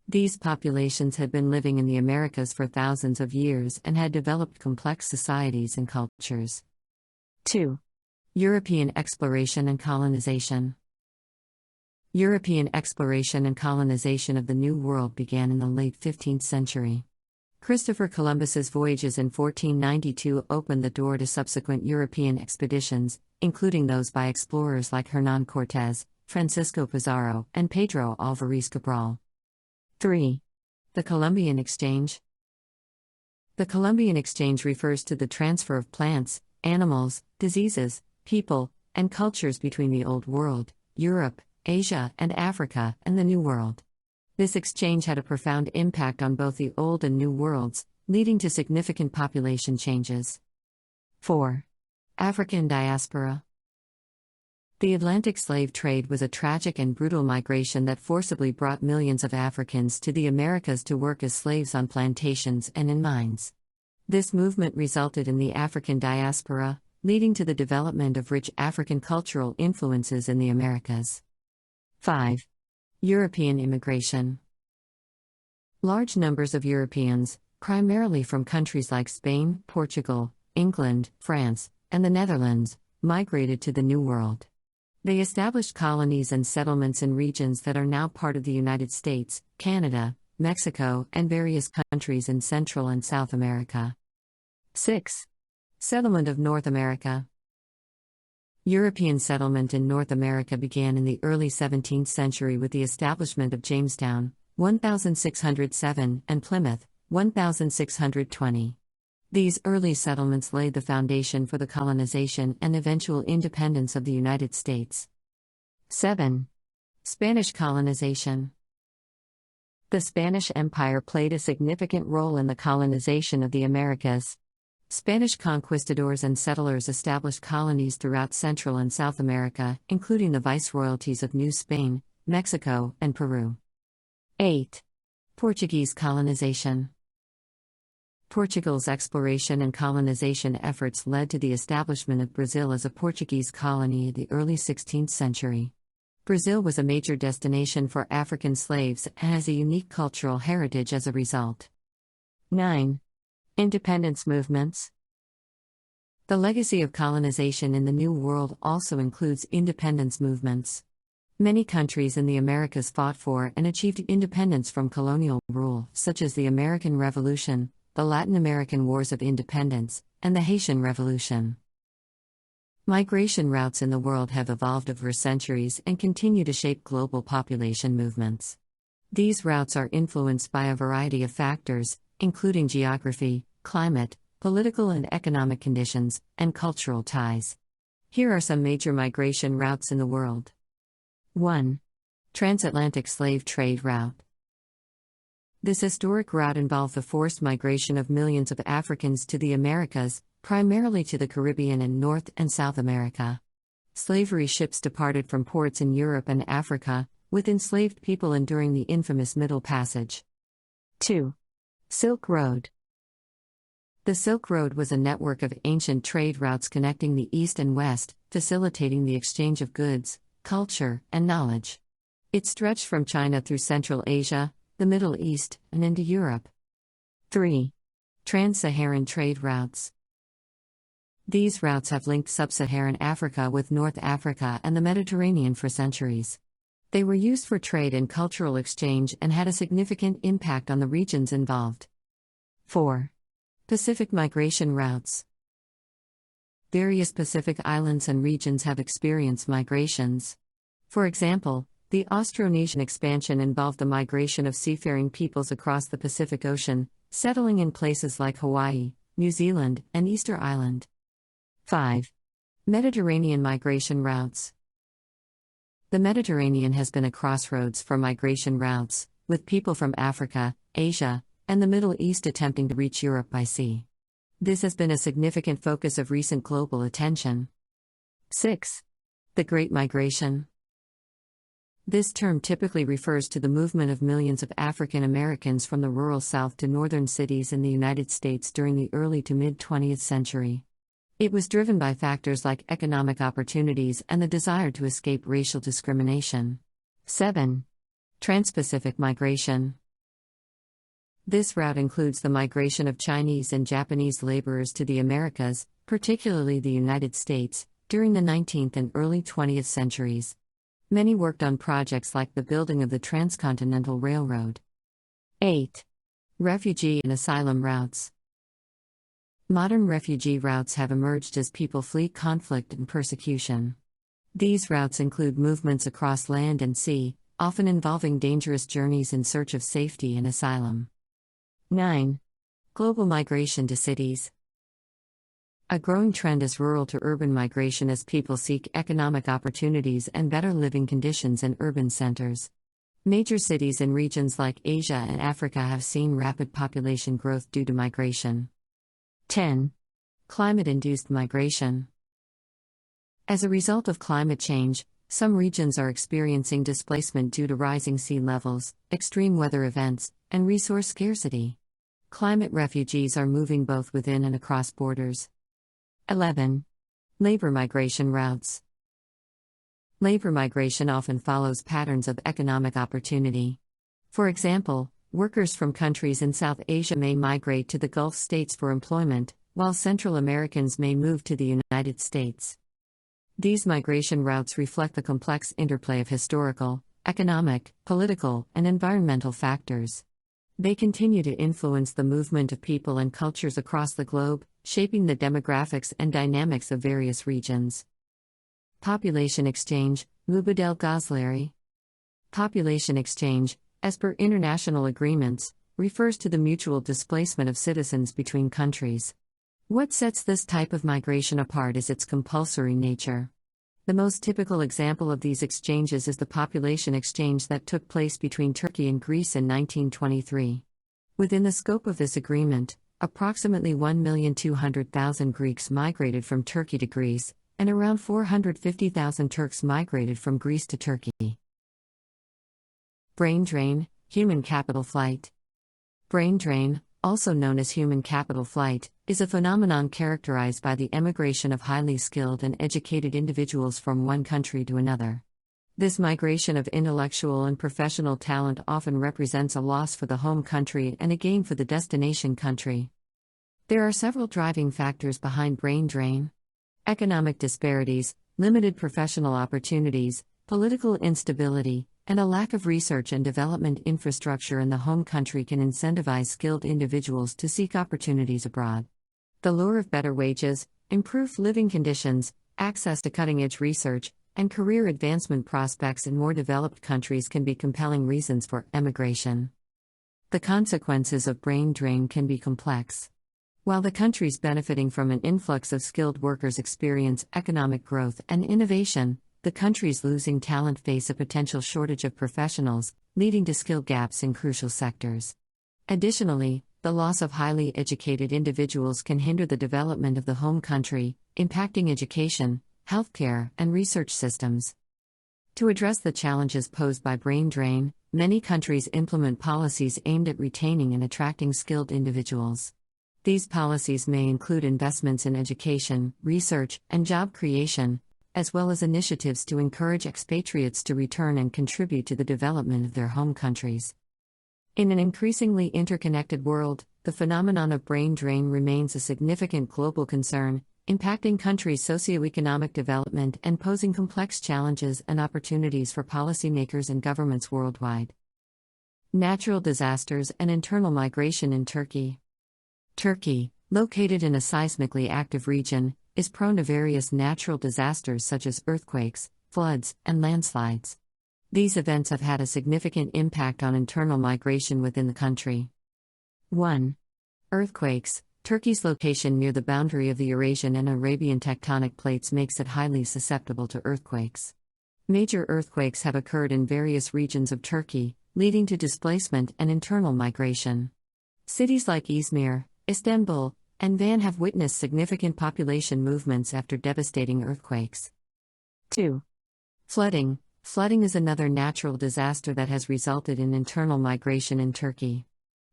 These populations had been living in the Americas for thousands of years and had developed complex societies and cultures. 2. European exploration and colonization. European exploration and colonization of the New World began in the late 15th century. Christopher Columbus's voyages in 1492 opened the door to subsequent European expeditions, including those by explorers like Hernán Cortés, Francisco Pizarro, and Pedro Álvarez Cabral. 3. The Columbian Exchange. The Columbian Exchange refers to the transfer of plants, animals, diseases, people, and cultures between the Old World, Europe, Asia, and Africa, and the New World. This exchange had a profound impact on both the Old and New Worlds, leading to significant population changes. 4. African diaspora. The Atlantic slave trade was a tragic and brutal migration that forcibly brought millions of Africans to the Americas to work as slaves on plantations and in mines. This movement resulted in the African diaspora, leading to the development of rich African cultural influences in the Americas. 5. European immigration. Large numbers of Europeans, primarily from countries like Spain, Portugal, England, France, and the Netherlands, migrated to the New World. They established colonies and settlements in regions that are now part of the United States, Canada, Mexico, and various countries in Central and South America. 6. Settlement of North America. European settlement in North America began in the early 17th century with the establishment of Jamestown, 1607, and Plymouth, 1620. These early settlements laid the foundation for the colonization and eventual independence of the United States. 7. Spanish colonization. The Spanish Empire played a significant role in the colonization of the Americas. Spanish conquistadors and settlers established colonies throughout Central and South America, including the viceroyalties of New Spain, Mexico, and Peru. 8. Portuguese colonization. Portugal's exploration and colonization efforts led to the establishment of Brazil as a Portuguese colony in the early 16th century. Brazil was a major destination for African slaves and has a unique cultural heritage as a result. 9. Independence movements. The legacy of colonization in the New World also includes independence movements. Many countries in the Americas fought for and achieved independence from colonial rule, such as the American Revolution, the Latin American Wars of Independence, and the Haitian Revolution. Migration routes in the world have evolved over centuries and continue to shape global population movements. These routes are influenced by a variety of factors, including geography, climate, political and economic conditions, and cultural ties. Here are some major migration routes in the world. 1. Transatlantic slave trade route. This historic route involved the forced migration of millions of Africans to the Americas, primarily to the Caribbean and North and South America. Slavery ships departed from ports in Europe and Africa, with enslaved people enduring the infamous Middle Passage. 2. Silk Road. The Silk Road was a network of ancient trade routes connecting the East and West, facilitating the exchange of goods, culture, and knowledge. It stretched from China through Central Asia, the Middle East, and into Europe. 3. Trans-Saharan trade routes. These routes have linked sub-Saharan Africa with North Africa and the Mediterranean for centuries. They were used for trade and cultural exchange and had a significant impact on the regions involved. 4. Pacific migration routes. Various Pacific islands and regions have experienced migrations. For example, the Austronesian expansion involved the migration of seafaring peoples across the Pacific Ocean, settling in places like Hawaii, New Zealand, and Easter Island. 5. Mediterranean migration routes. The Mediterranean has been a crossroads for migration routes, with people from Africa, Asia, and the Middle East attempting to reach Europe by sea. This has been a significant focus of recent global attention. 6. The Great Migration. This term typically refers to the movement of millions of African Americans from the rural South to northern cities in the United States during the early to mid-20th century. It was driven by factors like economic opportunities and the desire to escape racial discrimination. 7. Trans-Pacific migration. This route includes the migration of Chinese and Japanese laborers to the Americas, particularly the United States, during the 19th and early 20th centuries. Many worked on projects like the building of the Transcontinental Railroad. 8. Refugee and asylum routes. Modern refugee routes have emerged as people flee conflict and persecution. These routes include movements across land and sea, often involving dangerous journeys in search of safety and asylum. 9. Global migration to cities. A growing trend is rural to urban migration as people seek economic opportunities and better living conditions in urban centers. Major cities in regions like Asia and Africa have seen rapid population growth due to migration. 10. Climate-induced migration. As a result of climate change, some regions are experiencing displacement due to rising sea levels, extreme weather events, and resource scarcity. Climate refugees are moving both within and across borders. 11. Labor migration routes. Labor migration often follows patterns of economic opportunity. For example, workers from countries in South Asia may migrate to the Gulf states for employment, while Central Americans may move to the United States. These migration routes reflect the complex interplay of historical, economic, political, and environmental factors. They continue to influence the movement of people and cultures across the globe, shaping the demographics and dynamics of various regions. Population exchange, Mubadel Ghazleri. Population exchange, as per international agreements, refers to the mutual displacement of citizens between countries. What sets this type of migration apart is its compulsory nature. The most typical example of these exchanges is the population exchange that took place between Turkey and Greece in 1923. Within the scope of this agreement, approximately 1,200,000 Greeks migrated from Turkey to Greece, and around 450,000 Turks migrated from Greece to Turkey. Brain drain, human capital flight. Brain drain, also known as human capital flight, is a phenomenon characterized by the emigration of highly skilled and educated individuals from one country to another. This migration of intellectual and professional talent often represents a loss for the home country and a gain for the destination country. There are several driving factors behind brain drain. Economic disparities, limited professional opportunities, political instability, and a lack of research and development infrastructure in the home country can incentivize skilled individuals to seek opportunities abroad. The lure of better wages, improved living conditions, access to cutting-edge research, and career advancement prospects in more developed countries can be compelling reasons for emigration. The consequences of brain drain can be complex. While the countries benefiting from an influx of skilled workers experience economic growth and innovation, the countries losing talent face a potential shortage of professionals, leading to skill gaps in crucial sectors. Additionally, the loss of highly educated individuals can hinder the development of the home country, impacting education, healthcare, and research systems. To address the challenges posed by brain drain, many countries implement policies aimed at retaining and attracting skilled individuals. These policies may include investments in education, research, and job creation, as well as initiatives to encourage expatriates to return and contribute to the development of their home countries. In an increasingly interconnected world, the phenomenon of brain drain remains a significant global concern, impacting countries' socioeconomic development and posing complex challenges and opportunities for policymakers and governments worldwide. Natural disasters and internal migration in Turkey. Turkey, located in a seismically active region, is prone to various natural disasters such as earthquakes, floods, and landslides. These events have had a significant impact on internal migration within the country. 1. Earthquakes. Turkey's location near the boundary of the Eurasian and Arabian tectonic plates makes it highly susceptible to earthquakes. Major earthquakes have occurred in various regions of Turkey, leading to displacement and internal migration. Cities like İzmir, Istanbul, and Van have witnessed significant population movements after devastating earthquakes. 2. Flooding. Flooding is another natural disaster that has resulted in internal migration in Turkey.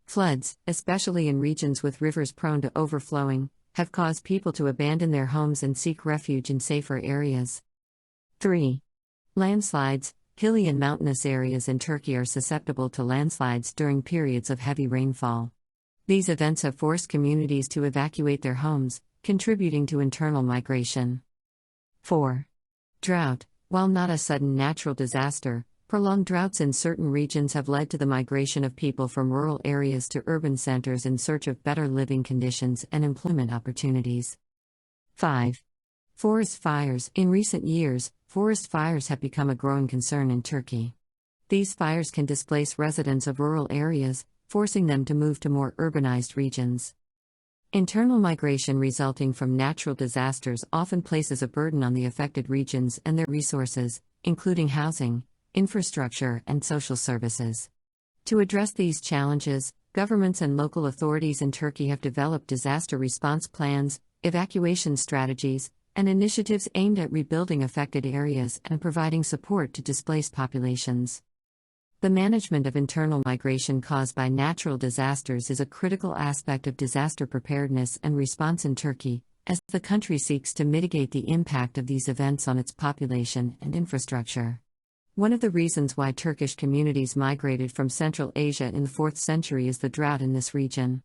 Floods, especially in regions with rivers prone to overflowing, have caused people to abandon their homes and seek refuge in safer areas. 3. Landslides. Hilly and mountainous areas in Turkey are susceptible to landslides during periods of heavy rainfall. These events have forced communities to evacuate their homes, contributing to internal migration. 4. Drought. While not a sudden natural disaster, prolonged droughts in certain regions have led to the migration of people from rural areas to urban centers in search of better living conditions and employment opportunities. 5. Forest fires. In recent years, forest fires have become a growing concern in Turkey. These fires can displace residents of rural areas, forcing them to move to more urbanized regions. Internal migration resulting from natural disasters often places a burden on the affected regions and their resources, including housing, infrastructure, and social services. To address these challenges, governments and local authorities in Turkey have developed disaster response plans, evacuation strategies, and initiatives aimed at rebuilding affected areas and providing support to displaced populations. The management of internal migration caused by natural disasters is a critical aspect of disaster preparedness and response in Turkey, as the country seeks to mitigate the impact of these events on its population and infrastructure. One of the reasons why Turkish communities migrated from Central Asia in the 4th century is the drought in this region.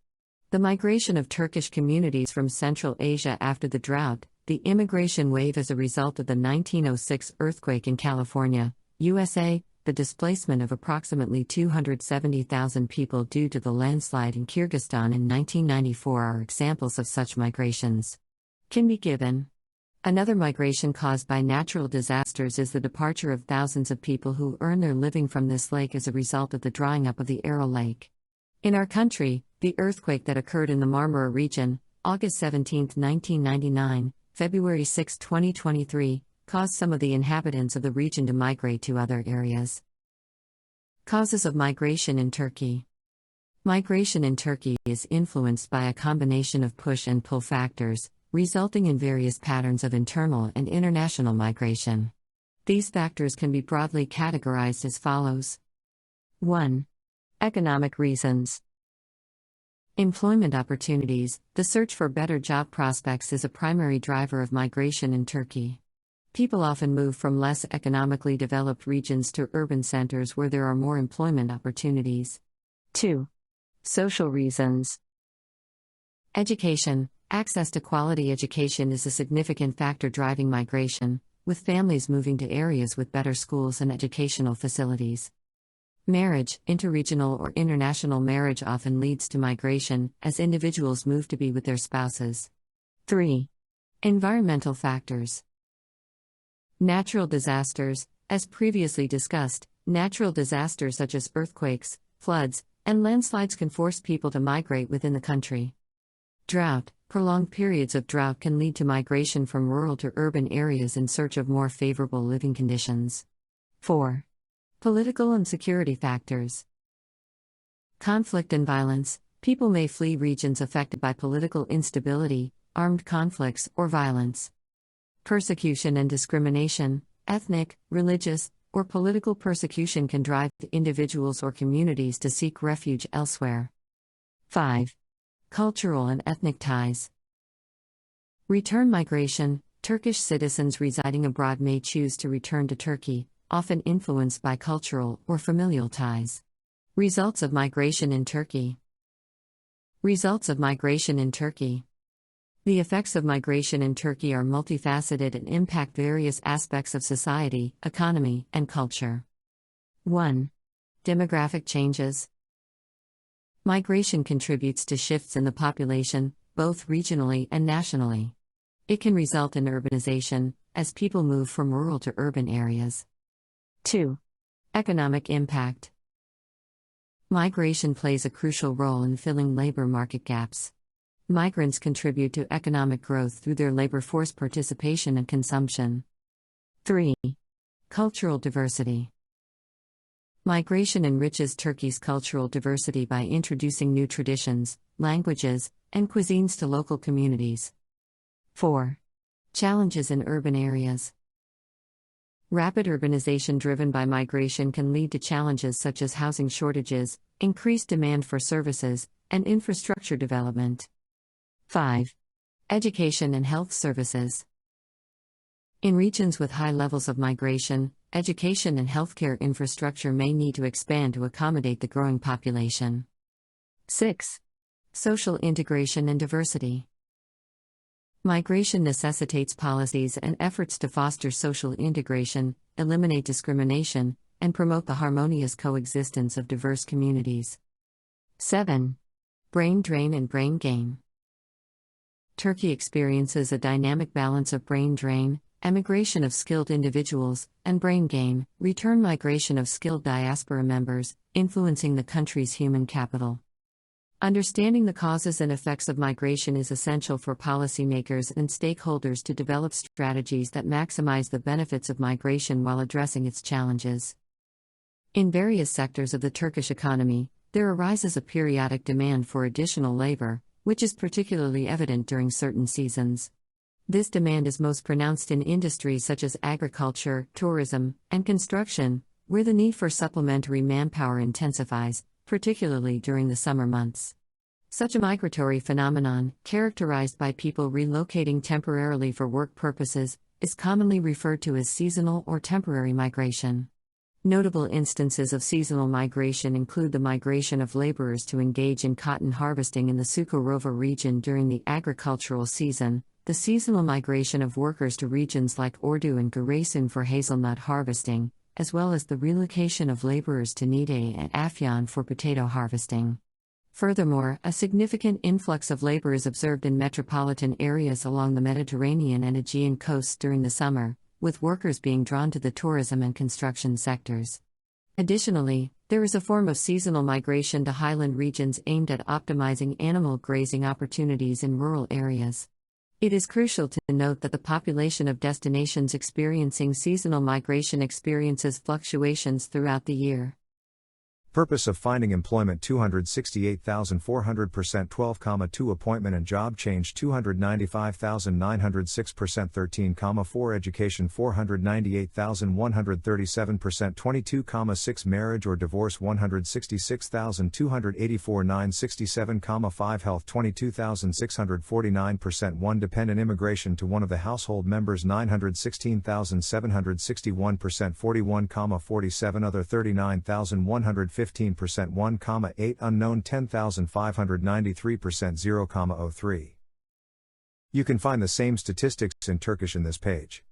The migration of Turkish communities from Central Asia after the drought, the immigration wave as a result of the 1906 earthquake in California, USA, the displacement of approximately 270,000 people due to the landslide in Kyrgyzstan in 1994 are examples of such migrations. Can be given. Another migration caused by natural disasters is the departure of thousands of people who earn their living from this lake as a result of the drying up of the Aral Lake. In our country, the earthquake that occurred in the Marmara region, August 17, 1999, February 6, 2023, caused some of the inhabitants of the region to migrate to other areas. Causes of migration in Turkey. Migration in Turkey is influenced by a combination of push and pull factors, resulting in various patterns of internal and international migration. These factors can be broadly categorized as follows. 1. Economic reasons. Employment opportunities. The search for better job prospects is a primary driver of migration in Turkey. People often move from less economically developed regions to urban centers where there are more employment opportunities. 2. Social reasons. Education. Access to quality education is a significant factor driving migration, with families moving to areas with better schools and educational facilities. Marriage. Interregional or international marriage often leads to migration, as individuals move to be with their spouses. 3. Environmental factors. Natural disasters. As previously discussed, natural disasters such as earthquakes, floods, and landslides can force people to migrate within the country. Drought. Prolonged periods of drought can lead to migration from rural to urban areas in search of more favorable living conditions. 4. Political and security factors. Conflict and violence. People may flee regions affected by political instability, armed conflicts, or violence. Persecution and discrimination. Ethnic, religious, or political persecution can drive individuals or communities to seek refuge elsewhere. 5. Cultural and ethnic ties. Return migration. Turkish citizens residing abroad may choose to return to Turkey, often influenced by cultural or familial ties. Results of migration in Turkey. Results of migration in Turkey. The effects of migration in Turkey are multifaceted and impact various aspects of society, economy, and culture. 1. Demographic changes. Migration contributes to shifts in the population, both regionally and nationally. It can result in urbanization, as people move from rural to urban areas. 2. Economic impact. Migration plays a crucial role in filling labor market gaps. Migrants contribute to economic growth through their labor force participation and consumption. 3. Cultural diversity. Migration enriches Turkey's cultural diversity by introducing new traditions, languages, and cuisines to local communities. 4. Challenges in urban areas. Rapid urbanization driven by migration can lead to challenges such as housing shortages, increased demand for services, and infrastructure development. 5. Education and health services. In regions with high levels of migration, education and healthcare infrastructure may need to expand to accommodate the growing population. 6. Social integration and diversity. Migration necessitates policies and efforts to foster social integration, eliminate discrimination, and promote the harmonious coexistence of diverse communities. 7. Brain drain and brain gain. Turkey experiences a dynamic balance of brain drain, emigration of skilled individuals, and brain gain, return migration of skilled diaspora members, influencing the country's human capital. Understanding the causes and effects of migration is essential for policymakers and stakeholders to develop strategies that maximize the benefits of migration while addressing its challenges. In various sectors of the Turkish economy, there arises a periodic demand for additional labor, which is particularly evident during certain seasons. This demand is most pronounced in industries such as agriculture, tourism, and construction, where the need for supplementary manpower intensifies, particularly during the summer months. Such a migratory phenomenon, characterized by people relocating temporarily for work purposes, is commonly referred to as seasonal or temporary migration. Notable instances of seasonal migration include the migration of laborers to engage in cotton harvesting in the Çukurova region during the agricultural season, the seasonal migration of workers to regions like Ordu and Giresun for hazelnut harvesting, as well as the relocation of laborers to Niğde and Afyon for potato harvesting. Furthermore, a significant influx of labor is observed in metropolitan areas along the Mediterranean and Aegean coasts during the summer, with workers being drawn to the tourism and construction sectors. Additionally, there is a form of seasonal migration to highland regions aimed at optimizing animal grazing opportunities in rural areas. It is crucial to note that the population of destinations experiencing seasonal migration experiences fluctuations throughout the year. Purpose of finding employment 268,400% 12,2 Appointment and job change 295,906% 13,4 Education 498,137% 22,6 Marriage or divorce 166,284 967,5 Health 22,649% 1 Dependent immigration to one of the household members 916,761% 41,47 Other 39,115% 1,8 Unknown 10,593% 0,03. You can find the same statistics in Turkish in this page.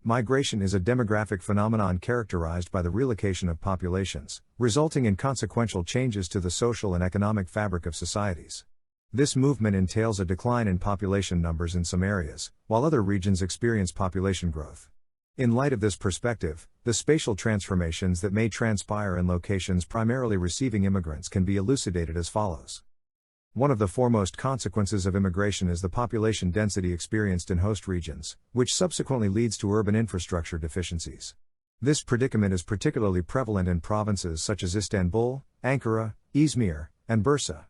Migration is a demographic phenomenon characterized by the relocation of populations, resulting in consequential changes to the social and economic fabric of societies. This movement entails a decline in population numbers in some areas, while other regions experience population growth. In light of this perspective, the spatial transformations that may transpire in locations primarily receiving immigrants can be elucidated as follows. One of the foremost consequences of immigration is the population density experienced in host regions, which subsequently leads to urban infrastructure deficiencies. This predicament is particularly prevalent in provinces such as Istanbul, Ankara, İzmir, and Bursa.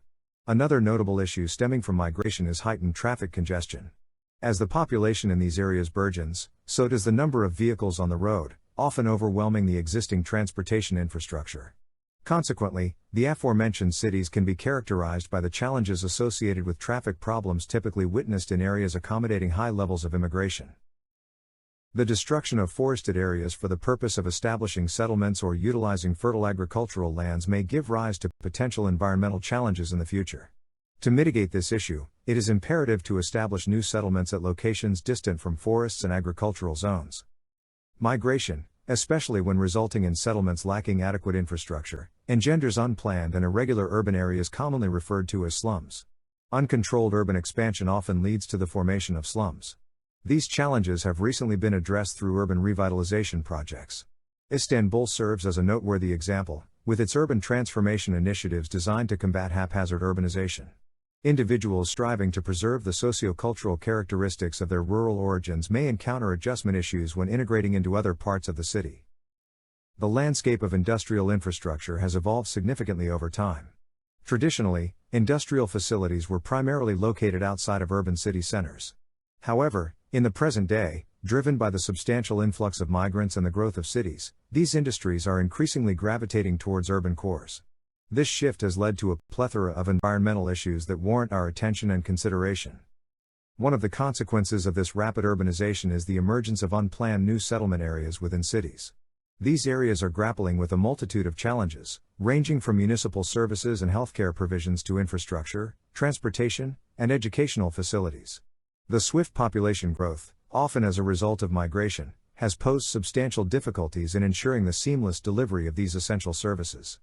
Another notable issue stemming from migration is heightened traffic congestion. As the population in these areas burgeons, so does the number of vehicles on the road, often overwhelming the existing transportation infrastructure. Consequently, the aforementioned cities can be characterized by the challenges associated with traffic problems typically witnessed in areas accommodating high levels of immigration. The destruction of forested areas for the purpose of establishing settlements or utilizing fertile agricultural lands may give rise to potential environmental challenges in the future. To mitigate this issue, it is imperative to establish new settlements at locations distant from forests and agricultural zones. Migration, especially when resulting in settlements lacking adequate infrastructure, engenders unplanned and irregular urban areas commonly referred to as slums. Uncontrolled urban expansion often leads to the formation of slums. These challenges have recently been addressed through urban revitalization projects. Istanbul serves as a noteworthy example, with its urban transformation initiatives designed to combat haphazard urbanization. Individuals striving to preserve the socio-cultural characteristics of their rural origins may encounter adjustment issues when integrating into other parts of the city. The landscape of industrial infrastructure has evolved significantly over time. Traditionally, industrial facilities were primarily located outside of urban city centers. However, in the present day, driven by the substantial influx of migrants and the growth of cities, these industries are increasingly gravitating towards urban cores. This shift has led to a plethora of environmental issues that warrant our attention and consideration. One of the consequences of this rapid urbanization is the emergence of unplanned new settlement areas within cities. These areas are grappling with a multitude of challenges, ranging from municipal services and healthcare provisions to infrastructure, transportation, and educational facilities. The swift population growth, often as a result of migration, has posed substantial difficulties in ensuring the seamless delivery of these essential services.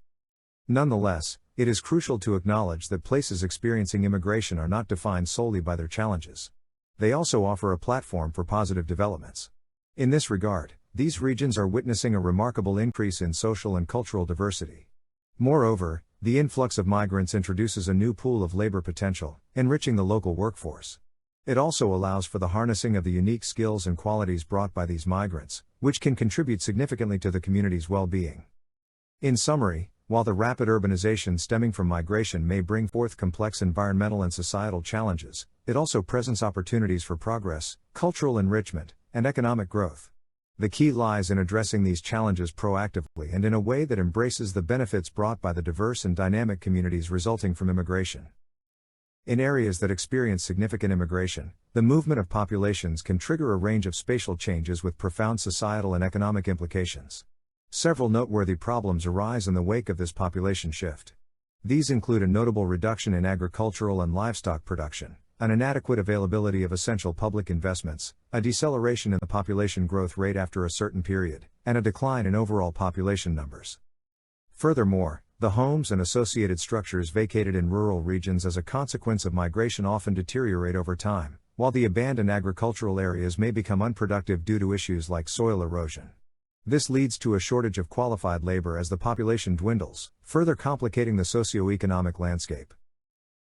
Nonetheless, it is crucial to acknowledge that places experiencing immigration are not defined solely by their challenges. They also offer a platform for positive developments. In this regard, these regions are witnessing a remarkable increase in social and cultural diversity. Moreover, the influx of migrants introduces a new pool of labor potential, enriching the local workforce. It also allows for the harnessing of the unique skills and qualities brought by these migrants, which can contribute significantly to the community's well-being. In summary, while the rapid urbanization stemming from migration may bring forth complex environmental and societal challenges, it also presents opportunities for progress, cultural enrichment, and economic growth. The key lies in addressing these challenges proactively and in a way that embraces the benefits brought by the diverse and dynamic communities resulting from immigration. In areas that experience significant immigration, the movement of populations can trigger a range of spatial changes with profound societal and economic implications. Several noteworthy problems arise in the wake of this population shift. These include a notable reduction in agricultural and livestock production, an inadequate availability of essential public investments, a deceleration in the population growth rate after a certain period, and a decline in overall population numbers. Furthermore, the homes and associated structures vacated in rural regions as a consequence of migration often deteriorate over time, while the abandoned agricultural areas may become unproductive due to issues like soil erosion. This leads to a shortage of qualified labor as the population dwindles, further complicating the socio-economic landscape.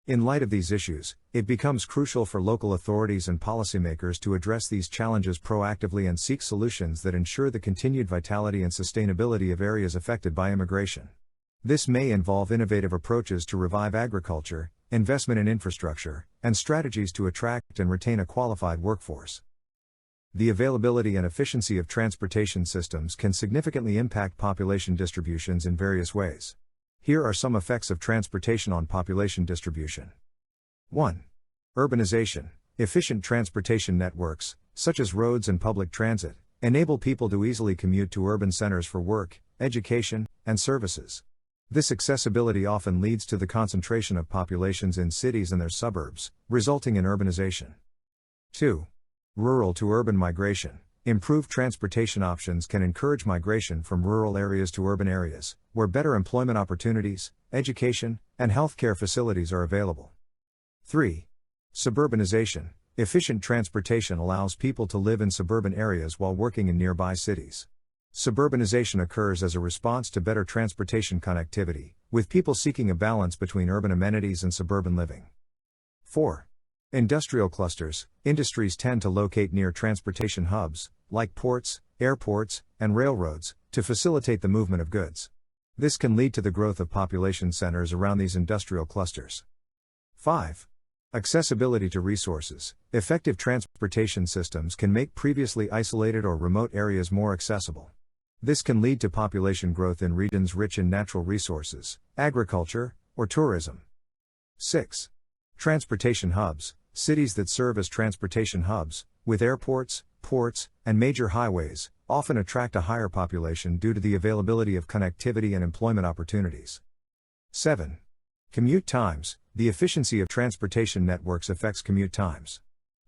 In light of these issues, it becomes crucial for local authorities and policymakers to address these challenges proactively and seek solutions that ensure the continued vitality and sustainability of areas affected by immigration. This may involve innovative approaches to revive agriculture, investment in infrastructure, and strategies to attract and retain a qualified workforce. The availability and efficiency of transportation systems can significantly impact population distributions in various ways. Here are some effects of transportation on population distribution. 1. Urbanization. Efficient transportation networks, such as roads and public transit, enable people to easily commute to urban centers for work, education, and services. This accessibility often leads to the concentration of populations in cities and their suburbs, resulting in urbanization. 2. Rural to urban migration. improved transportation options can encourage migration from rural areas to urban areas, where better employment opportunities, education, and healthcare facilities are available. 3. Suburbanization. Efficient transportation allows people to live in suburban areas while working in nearby cities. Suburbanization occurs as a response to better transportation connectivity, with people seeking a balance between urban amenities and suburban living. 4. Industrial clusters. Industries tend to locate near transportation hubs, like ports, airports, and railroads, to facilitate the movement of goods. This can lead to the growth of population centers around these industrial clusters. 5. Accessibility to resources. Effective transportation systems can make previously isolated or remote areas more accessible. This can lead to population growth in regions rich in natural resources, agriculture, or tourism. 6. Transportation hubs. Cities that serve as transportation hubs, with airports, ports, and major highways, often attract a higher population due to the availability of connectivity and employment opportunities. 7. Commute times. The efficiency of transportation networks affects commute times.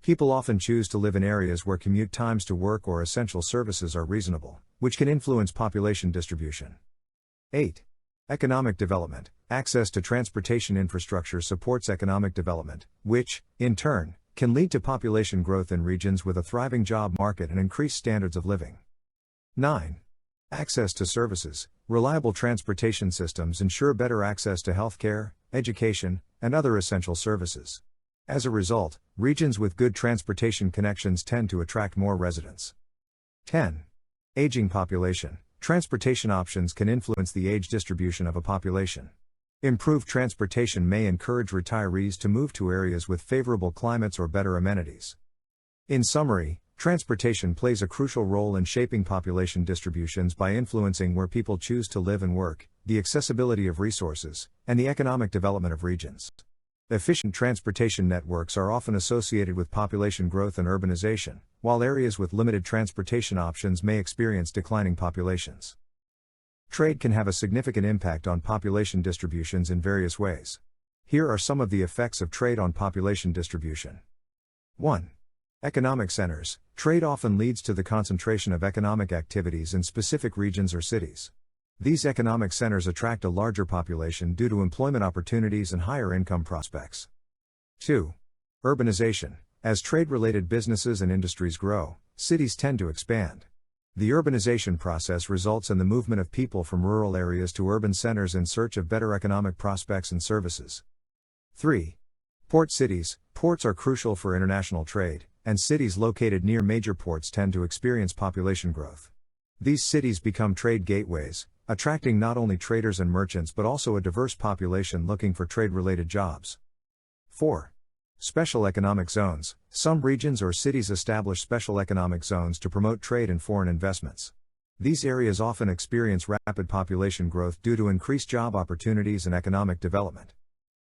People often choose to live in areas where commute times to work or essential services are reasonable, which can influence population distribution. 8. Economic development. Access to transportation infrastructure supports economic development, which, in turn, can lead to population growth in regions with a thriving job market and increased standards of living. 9. Access to services. Reliable transportation systems ensure better access to healthcare, education, and other essential services. As a result, regions with good transportation connections tend to attract more residents. 10. Aging population. Transportation options can influence the age distribution of a population. Improved transportation may encourage retirees to move to areas with favorable climates or better amenities. In summary, transportation plays a crucial role in shaping population distributions by influencing where people choose to live and work, the accessibility of resources, and the economic development of regions. Efficient transportation networks are often associated with population growth and urbanization, while areas with limited transportation options may experience declining populations. Trade can have a significant impact on population distributions in various ways. Here are some of the effects of trade on population distribution. 1. Economic centers. Trade often leads to the concentration of economic activities in specific regions or cities. These economic centers attract a larger population due to employment opportunities and higher income prospects. 2. Urbanization. As trade-related businesses and industries grow, cities tend to expand. The urbanization process results in the movement of people from rural areas to urban centers in search of better economic prospects and services. 3. Port cities. Ports are crucial for international trade, and cities located near major ports tend to experience population growth. These cities become trade gateways, attracting not only traders and merchants but also a diverse population looking for trade-related jobs. 4. Special economic zones. Some regions or cities establish special economic zones to promote trade and foreign investments. These areas often experience rapid population growth due to increased job opportunities and economic development.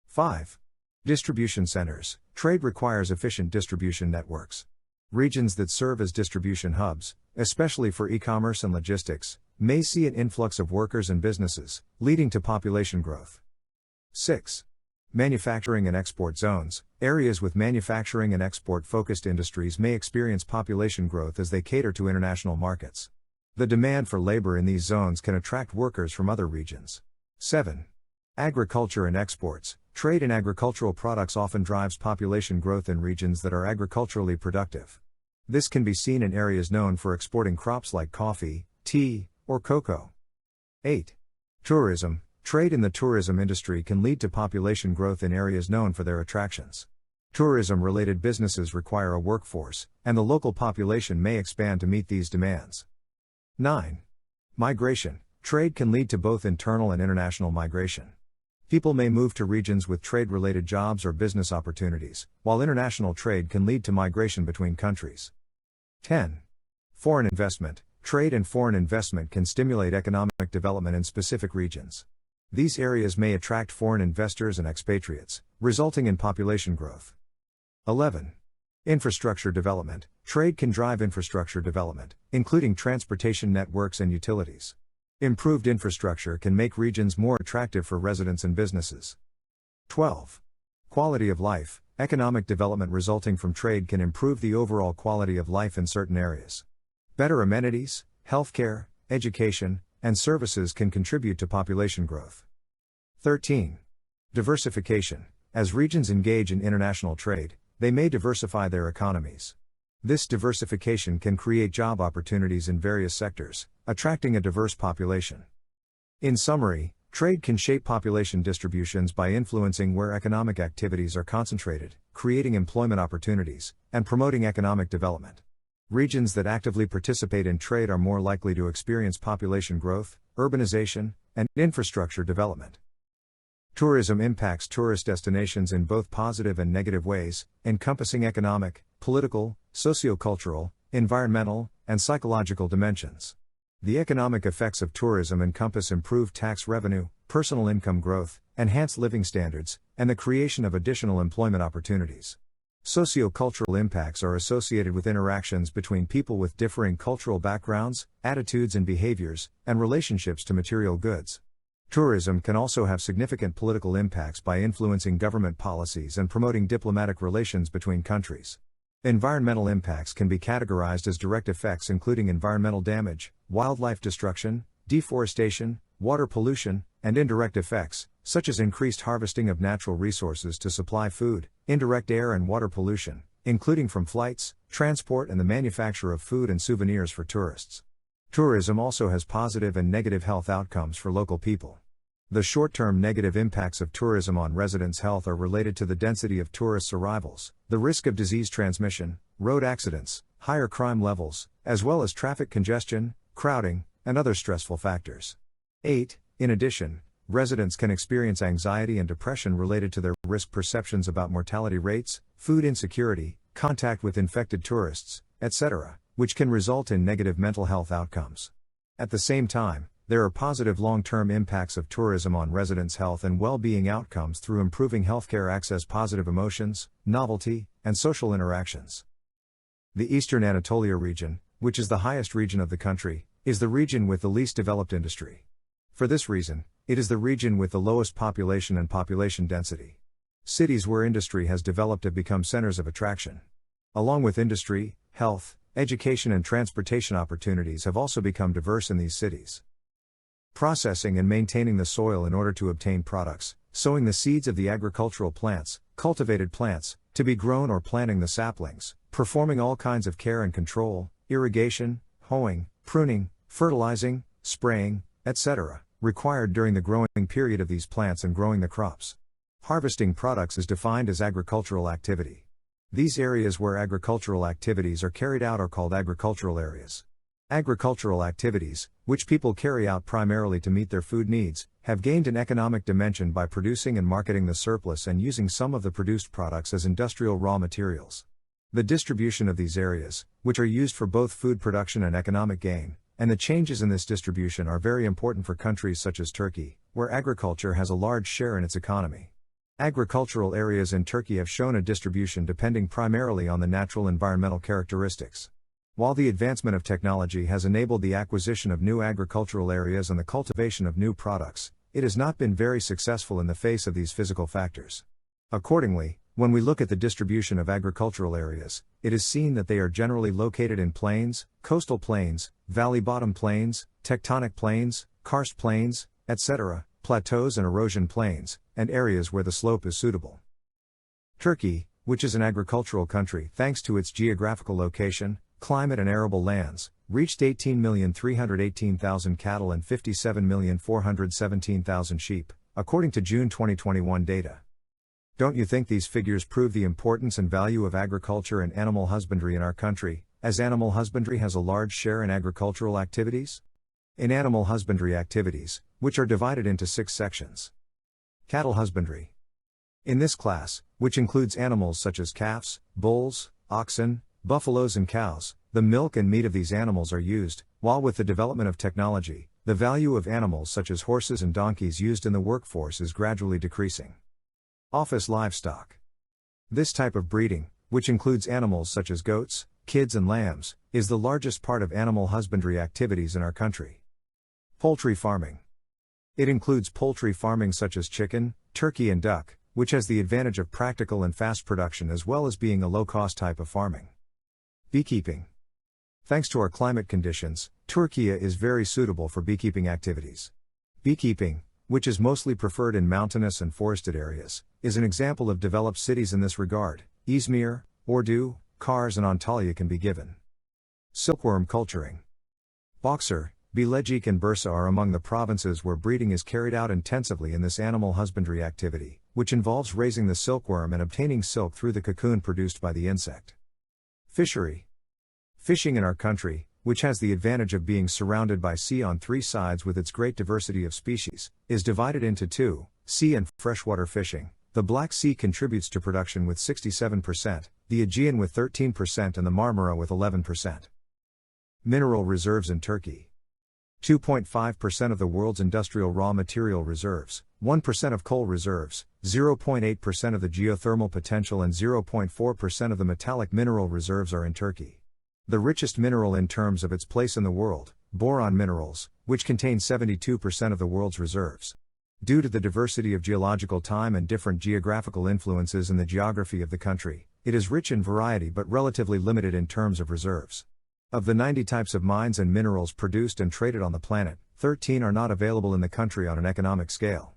5. Distribution centers. Trade requires efficient distribution networks. Regions that serve as distribution hubs, especially for e-commerce and logistics, may see an influx of workers and businesses, leading to population growth. 6. Manufacturing and export zones. Areas with manufacturing and export-focused industries may experience population growth as they cater to international markets. The demand for labor in these zones can attract workers from other regions. 7. Agriculture and exports. Trade in agricultural products often drives population growth in regions that are agriculturally productive. This can be seen in areas known for exporting crops like coffee, tea, or cocoa. 8. Tourism. Trade in the tourism industry can lead to population growth in areas known for their attractions. Tourism-related businesses require a workforce, and the local population may expand to meet these demands. 9. Migration. Trade can lead to both internal and international migration. People may move to regions with trade-related jobs or business opportunities, while international trade can lead to migration between countries. 10. Foreign investment. Trade and foreign investment can stimulate economic development in specific regions. These areas may attract foreign investors and expatriates, resulting in population growth. 11. Infrastructure development. Trade can drive infrastructure development, including transportation networks and utilities. Improved infrastructure can make regions more attractive for residents and businesses. 12. Quality of life. Economic development resulting from trade can improve the overall quality of life in certain areas. Better amenities, healthcare, education, and services can contribute to population growth. 13. Diversification. As regions engage in international trade, they may diversify their economies. This diversification can create job opportunities in various sectors, attracting a diverse population. In summary, trade can shape population distributions by influencing where economic activities are concentrated, creating employment opportunities, and promoting economic development. Regions that actively participate in trade are more likely to experience population growth, urbanization, and infrastructure development. Tourism impacts tourist destinations in both positive and negative ways, encompassing economic, political, socio-cultural, environmental, and psychological dimensions. The economic effects of tourism encompass improved tax revenue, personal income growth, enhanced living standards, and the creation of additional employment opportunities. Socio-cultural impacts are associated with interactions between people with differing cultural backgrounds, attitudes and behaviors, and relationships to material goods. Tourism can also have significant political impacts by influencing government policies and promoting diplomatic relations between countries. Environmental impacts can be categorized as direct effects including environmental damage, wildlife destruction, deforestation, water pollution, and indirect effects, such as increased harvesting of natural resources to supply food, indirect air and water pollution, including from flights, transport and the manufacture of food and souvenirs for tourists. Tourism also has positive and negative health outcomes for local people. The short-term negative impacts of tourism on residents' health are related to the density of tourists' arrivals, the risk of disease transmission, road accidents, higher crime levels, as well as traffic congestion, crowding, and other stressful factors. 8. In addition, residents can experience anxiety and depression related to their risk perceptions about mortality rates, food insecurity, contact with infected tourists, etc., which can result in negative mental health outcomes. At the same time, there are positive long-term impacts of tourism on residents' health and well-being outcomes through improving healthcare access, positive emotions, novelty, and social interactions. The Eastern Anatolia region, which is the highest region of the country, is the region with the least developed industry. For this reason, it is the region with the lowest population and population density. Cities where industry has developed have become centers of attraction. Along with industry, health, education and transportation opportunities have also become diverse in these cities. Processing and maintaining the soil in order to obtain products, sowing the seeds of the agricultural plants, cultivated plants, to be grown or planting the saplings, performing all kinds of care and control, irrigation, hoeing, pruning, fertilizing, spraying, etc., required during the growing period of these plants and growing the crops. Harvesting products is defined as agricultural activity. These areas where agricultural activities are carried out are called agricultural areas. Agricultural activities, which people carry out primarily to meet their food needs, have gained an economic dimension by producing and marketing the surplus and using some of the produced products as industrial raw materials. The distribution of these areas, which are used for both food production and economic gain, and the changes in this distribution are very important for countries such as Turkey, where agriculture has a large share in its economy. Agricultural areas in Turkey have shown a distribution depending primarily on the natural environmental characteristics. While the advancement of technology has enabled the acquisition of new agricultural areas and the cultivation of new products, it has not been very successful in the face of these physical factors. Accordingly, when we look at the distribution of agricultural areas, it is seen that they are generally located in plains, coastal plains, valley-bottom plains, tectonic plains, karst plains, etc., plateaus and erosion plains, and areas where the slope is suitable. Turkey, which is an agricultural country thanks to its geographical location, climate and arable lands, reached 18,318,000 cattle and 57,417,000 sheep, according to June 2021 data. Don't you think these figures prove the importance and value of agriculture and animal husbandry in our country, as animal husbandry has a large share in agricultural activities? In animal husbandry activities, which are divided into 6 sections. Cattle husbandry. In this class, which includes animals such as calves, bulls, oxen, buffaloes and cows, the milk and meat of these animals are used, while with the development of technology, the value of animals such as horses and donkeys used in the workforce is gradually decreasing. Office livestock. This type of breeding, which includes animals such as goats, kids and lambs, is the largest part of animal husbandry activities in our country. Poultry farming. It includes poultry farming such as chicken, turkey and duck, which has the advantage of practical and fast production as well as being a low-cost type of farming. Beekeeping. Thanks to our climate conditions, Turkey is very suitable for beekeeping activities. Beekeeping, which is mostly preferred in mountainous and forested areas, is an example of developed cities in this regard. İzmir, Ordu, Kars and Antalya can be given. Silkworm culturing. Boxer, Bilecik and Bursa are among the provinces where breeding is carried out intensively in this animal husbandry activity, which involves raising the silkworm and obtaining silk through the cocoon produced by the insect. Fishery. Fishing in our country, which has the advantage of being surrounded by sea on three sides with its great diversity of species, is divided into two: sea and freshwater fishing. The Black Sea contributes to production with 67%, the Aegean with 13% and the Marmara with 11%. Mineral reserves in Turkey. 2.5% of the world's industrial raw material reserves, 1% of coal reserves, 0.8% of the geothermal potential and 0.4% of the metallic mineral reserves are in Turkey. The richest mineral in terms of its place in the world, boron minerals, which contain 72% of the world's reserves. Due to the diversity of geological time and different geographical influences in the geography of the country, it is rich in variety but relatively limited in terms of reserves. Of the 90 types of mines and minerals produced and traded on the planet, 13 are not available in the country on an economic scale.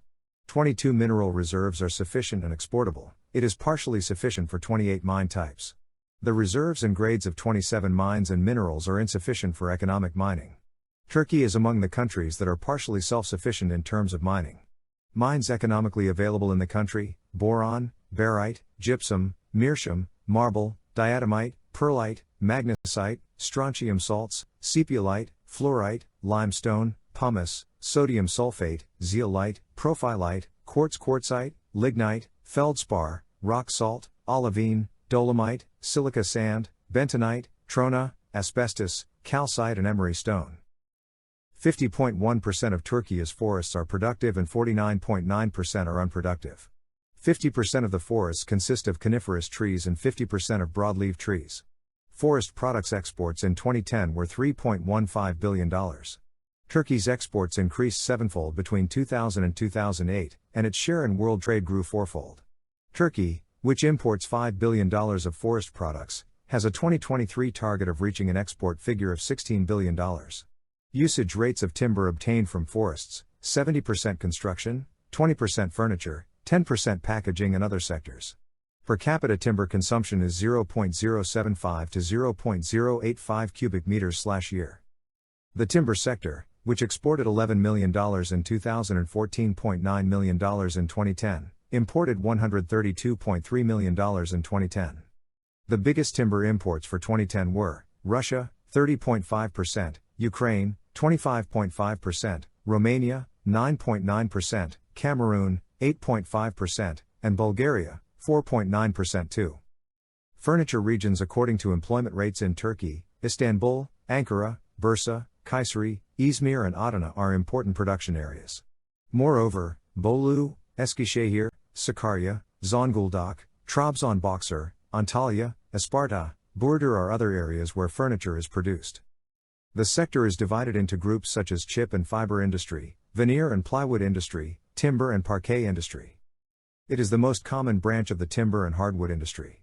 22 mineral reserves are sufficient and exportable. It is partially sufficient for 28 mine types. The reserves and grades of 27 mines and minerals are insufficient for economic mining. Turkey is among the countries that are partially self-sufficient in terms of mining. Mines economically available in the country: boron, barite, gypsum, meerschaum, marble, diatomite, perlite, magnesite, strontium salts, sepiolite, fluorite, limestone, pumice, sodium sulfate, zeolite, profilite, quartzite, lignite, feldspar, rock salt, olivine, dolomite, silica sand, bentonite, trona, asbestos, calcite and emery stone. 50.1% of Turkey's forests are productive and 49.9% are unproductive. 50% of the forests consist of coniferous trees and 50% of broadleaf trees. Forest products exports in 2010 were $3.15 billion. Turkey's exports increased sevenfold between 2000 and 2008, and its share in world trade grew fourfold. Turkey, which imports $5 billion of forest products, has a 2023 target of reaching an export figure of $16 billion. Usage rates of timber obtained from forests: 70% construction, 20% furniture, 10% packaging and other sectors. Per capita timber consumption is 0.075 to 0.085 cubic meters/year. The timber sector, which exported $11 million in 2000 and $14.9 million in 2010, imported $132.3 million in 2010. The biggest timber imports for 2010 were Russia, 30.5%, Ukraine, 25.5%, Romania, 9.9%, Cameroon, 8.5%, and Bulgaria, 4.9% too. Furniture regions according to employment rates in Turkey: Istanbul, Ankara, Bursa, Kayseri, İzmir and Adana are important production areas. Moreover, Bolu, Eskişehir, Sakarya, Zonguldak, Trabzon, Boxer, Antalya, Isparta, Burdur are other areas where furniture is produced. The sector is divided into groups such as chip and fiber industry, veneer and plywood industry, timber and parquet industry. It is the most common branch of the timber and hardwood industry.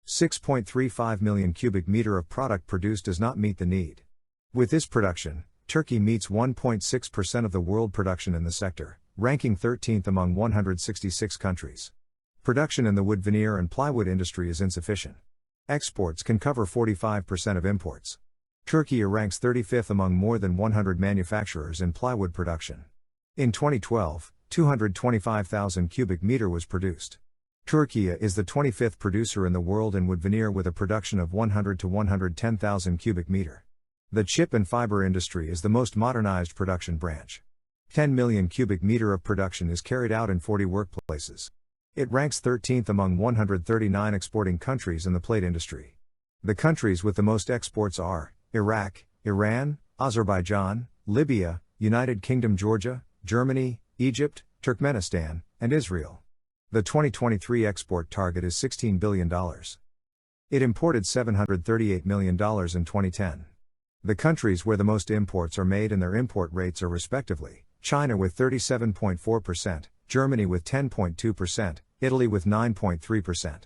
6.35 million cubic meter of product produced does not meet the need. With this production, Turkey meets 1.6% of the world production in the sector, ranking 13th among 166 countries. Production in the wood veneer and plywood industry is insufficient. Exports can cover 45% of imports. Turkey ranks 35th among more than 100 manufacturers in plywood production. In 2012, 225,000 cubic meter was produced. Turkey is the 25th producer in the world in wood veneer with a production of 100 to 110,000 cubic meter. The chip and fiber industry is the most modernized production branch. 10 million cubic meter of production is carried out in 40 workplaces. It ranks 13th among 139 exporting countries in the plate industry. The countries with the most exports are Iraq, Iran, Azerbaijan, Libya, United Kingdom, Georgia, Germany, Egypt, Turkmenistan, and Israel. The 2023 export target is $16 billion. It imported $738 million in 2010. The countries where the most imports are made and their import rates are respectively: China with 37.4%, Germany with 10.2%, Italy with 9.3%.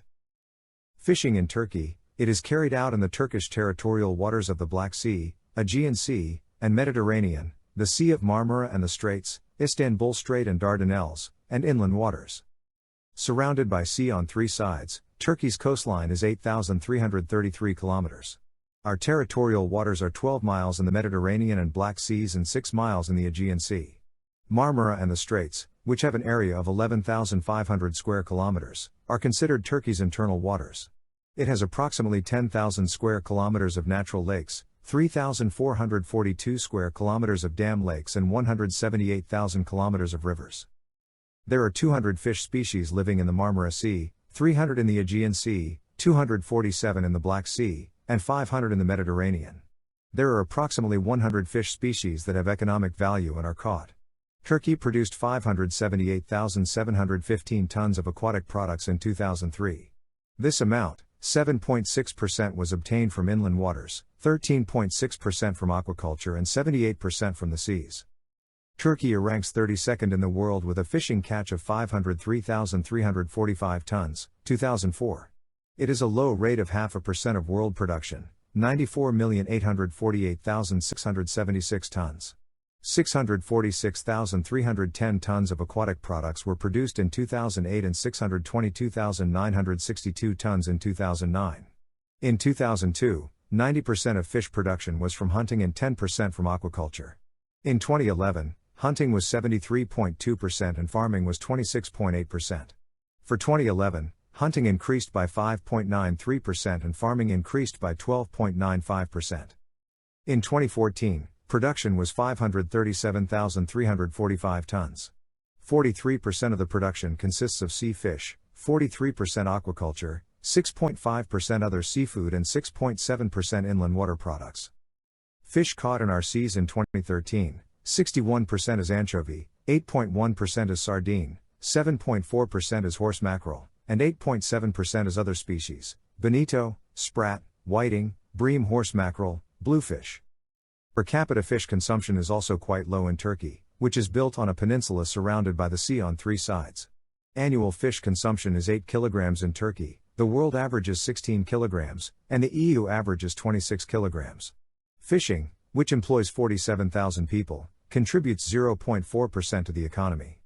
Fishing in Turkey. It is carried out in the Turkish territorial waters of the Black Sea, Aegean Sea, and Mediterranean, the Sea of Marmara and the Straits, Istanbul Strait and Dardanelles, and inland waters. Surrounded by sea on three sides, Turkey's coastline is 8,333 kilometers. Our territorial waters are 12 miles in the Mediterranean and Black Seas and 6 miles in the Aegean Sea. Marmara and the Straits, which have an area of 11,500 square kilometers, are considered Turkey's internal waters. It has approximately 10,000 square kilometers of natural lakes, 3,442 square kilometers of dam lakes and 178,000 kilometers of rivers. There are 200 fish species living in the Marmara Sea, 300 in the Aegean Sea, 247 in the Black Sea, and 500 in the Mediterranean. There are approximately 100 fish species that have economic value and are caught. Turkey produced 578,715 tons of aquatic products in 2003. This amount, 7.6%, was obtained from inland waters, 13.6% from aquaculture and 78% from the seas. Turkey ranks 32nd in the world with a fishing catch of 503,345 tons, 2004. It is a low rate of 0.5% of world production, 94,848,676 tons. 646,310 tons of aquatic products were produced in 2008 and 622,962 tons in 2009. In 2002, 90% of fish production was from hunting and 10% from aquaculture. In 2011, hunting was 73.2% and farming was 26.8%. For 2011, hunting increased by 5.93% and farming increased by 12.95%. In 2014, production was 537,345 tons. 43% of the production consists of sea fish, 43% aquaculture, 6.5% other seafood and 6.7% inland water products. Fish caught in our seas in 2013, 61% is anchovy, 8.1% is sardine, 7.4% is horse mackerel, and 8.7% is other species, bonito, sprat, whiting, bream horse mackerel, bluefish. Per capita fish consumption is also quite low in Turkey, which is built on a peninsula surrounded by the sea on three sides. Annual fish consumption is 8 kilograms in Turkey, the world average is 16 kilograms, and the EU average is 26 kilograms. Fishing, which employs 47,000 people, contributes 0.4% to the economy.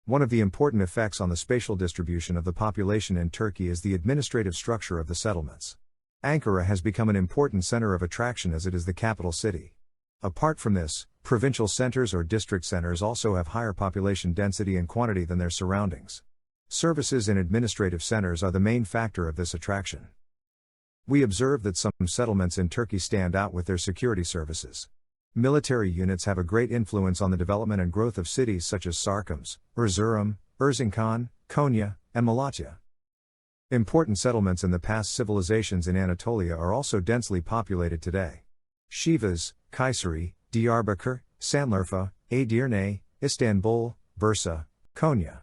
One of the important effects on the spatial distribution of the population in Turkey is the administrative structure of the settlements. Ankara has become an important center of attraction as it is the capital city. Apart from this, provincial centers or district centers also have higher population density and quantity than their surroundings. Services in administrative centers are the main factor of this attraction. We observe that some settlements in Turkey stand out with their security services. Military units have a great influence on the development and growth of cities such as Sarkums, Erzurum, Erzincan, Konya, and Malatya. Important settlements in the past civilizations in Anatolia are also densely populated today. Sivas, Kayseri, Diyarbakır, Sanliurfa, Edirne, Istanbul, Bursa, Konya.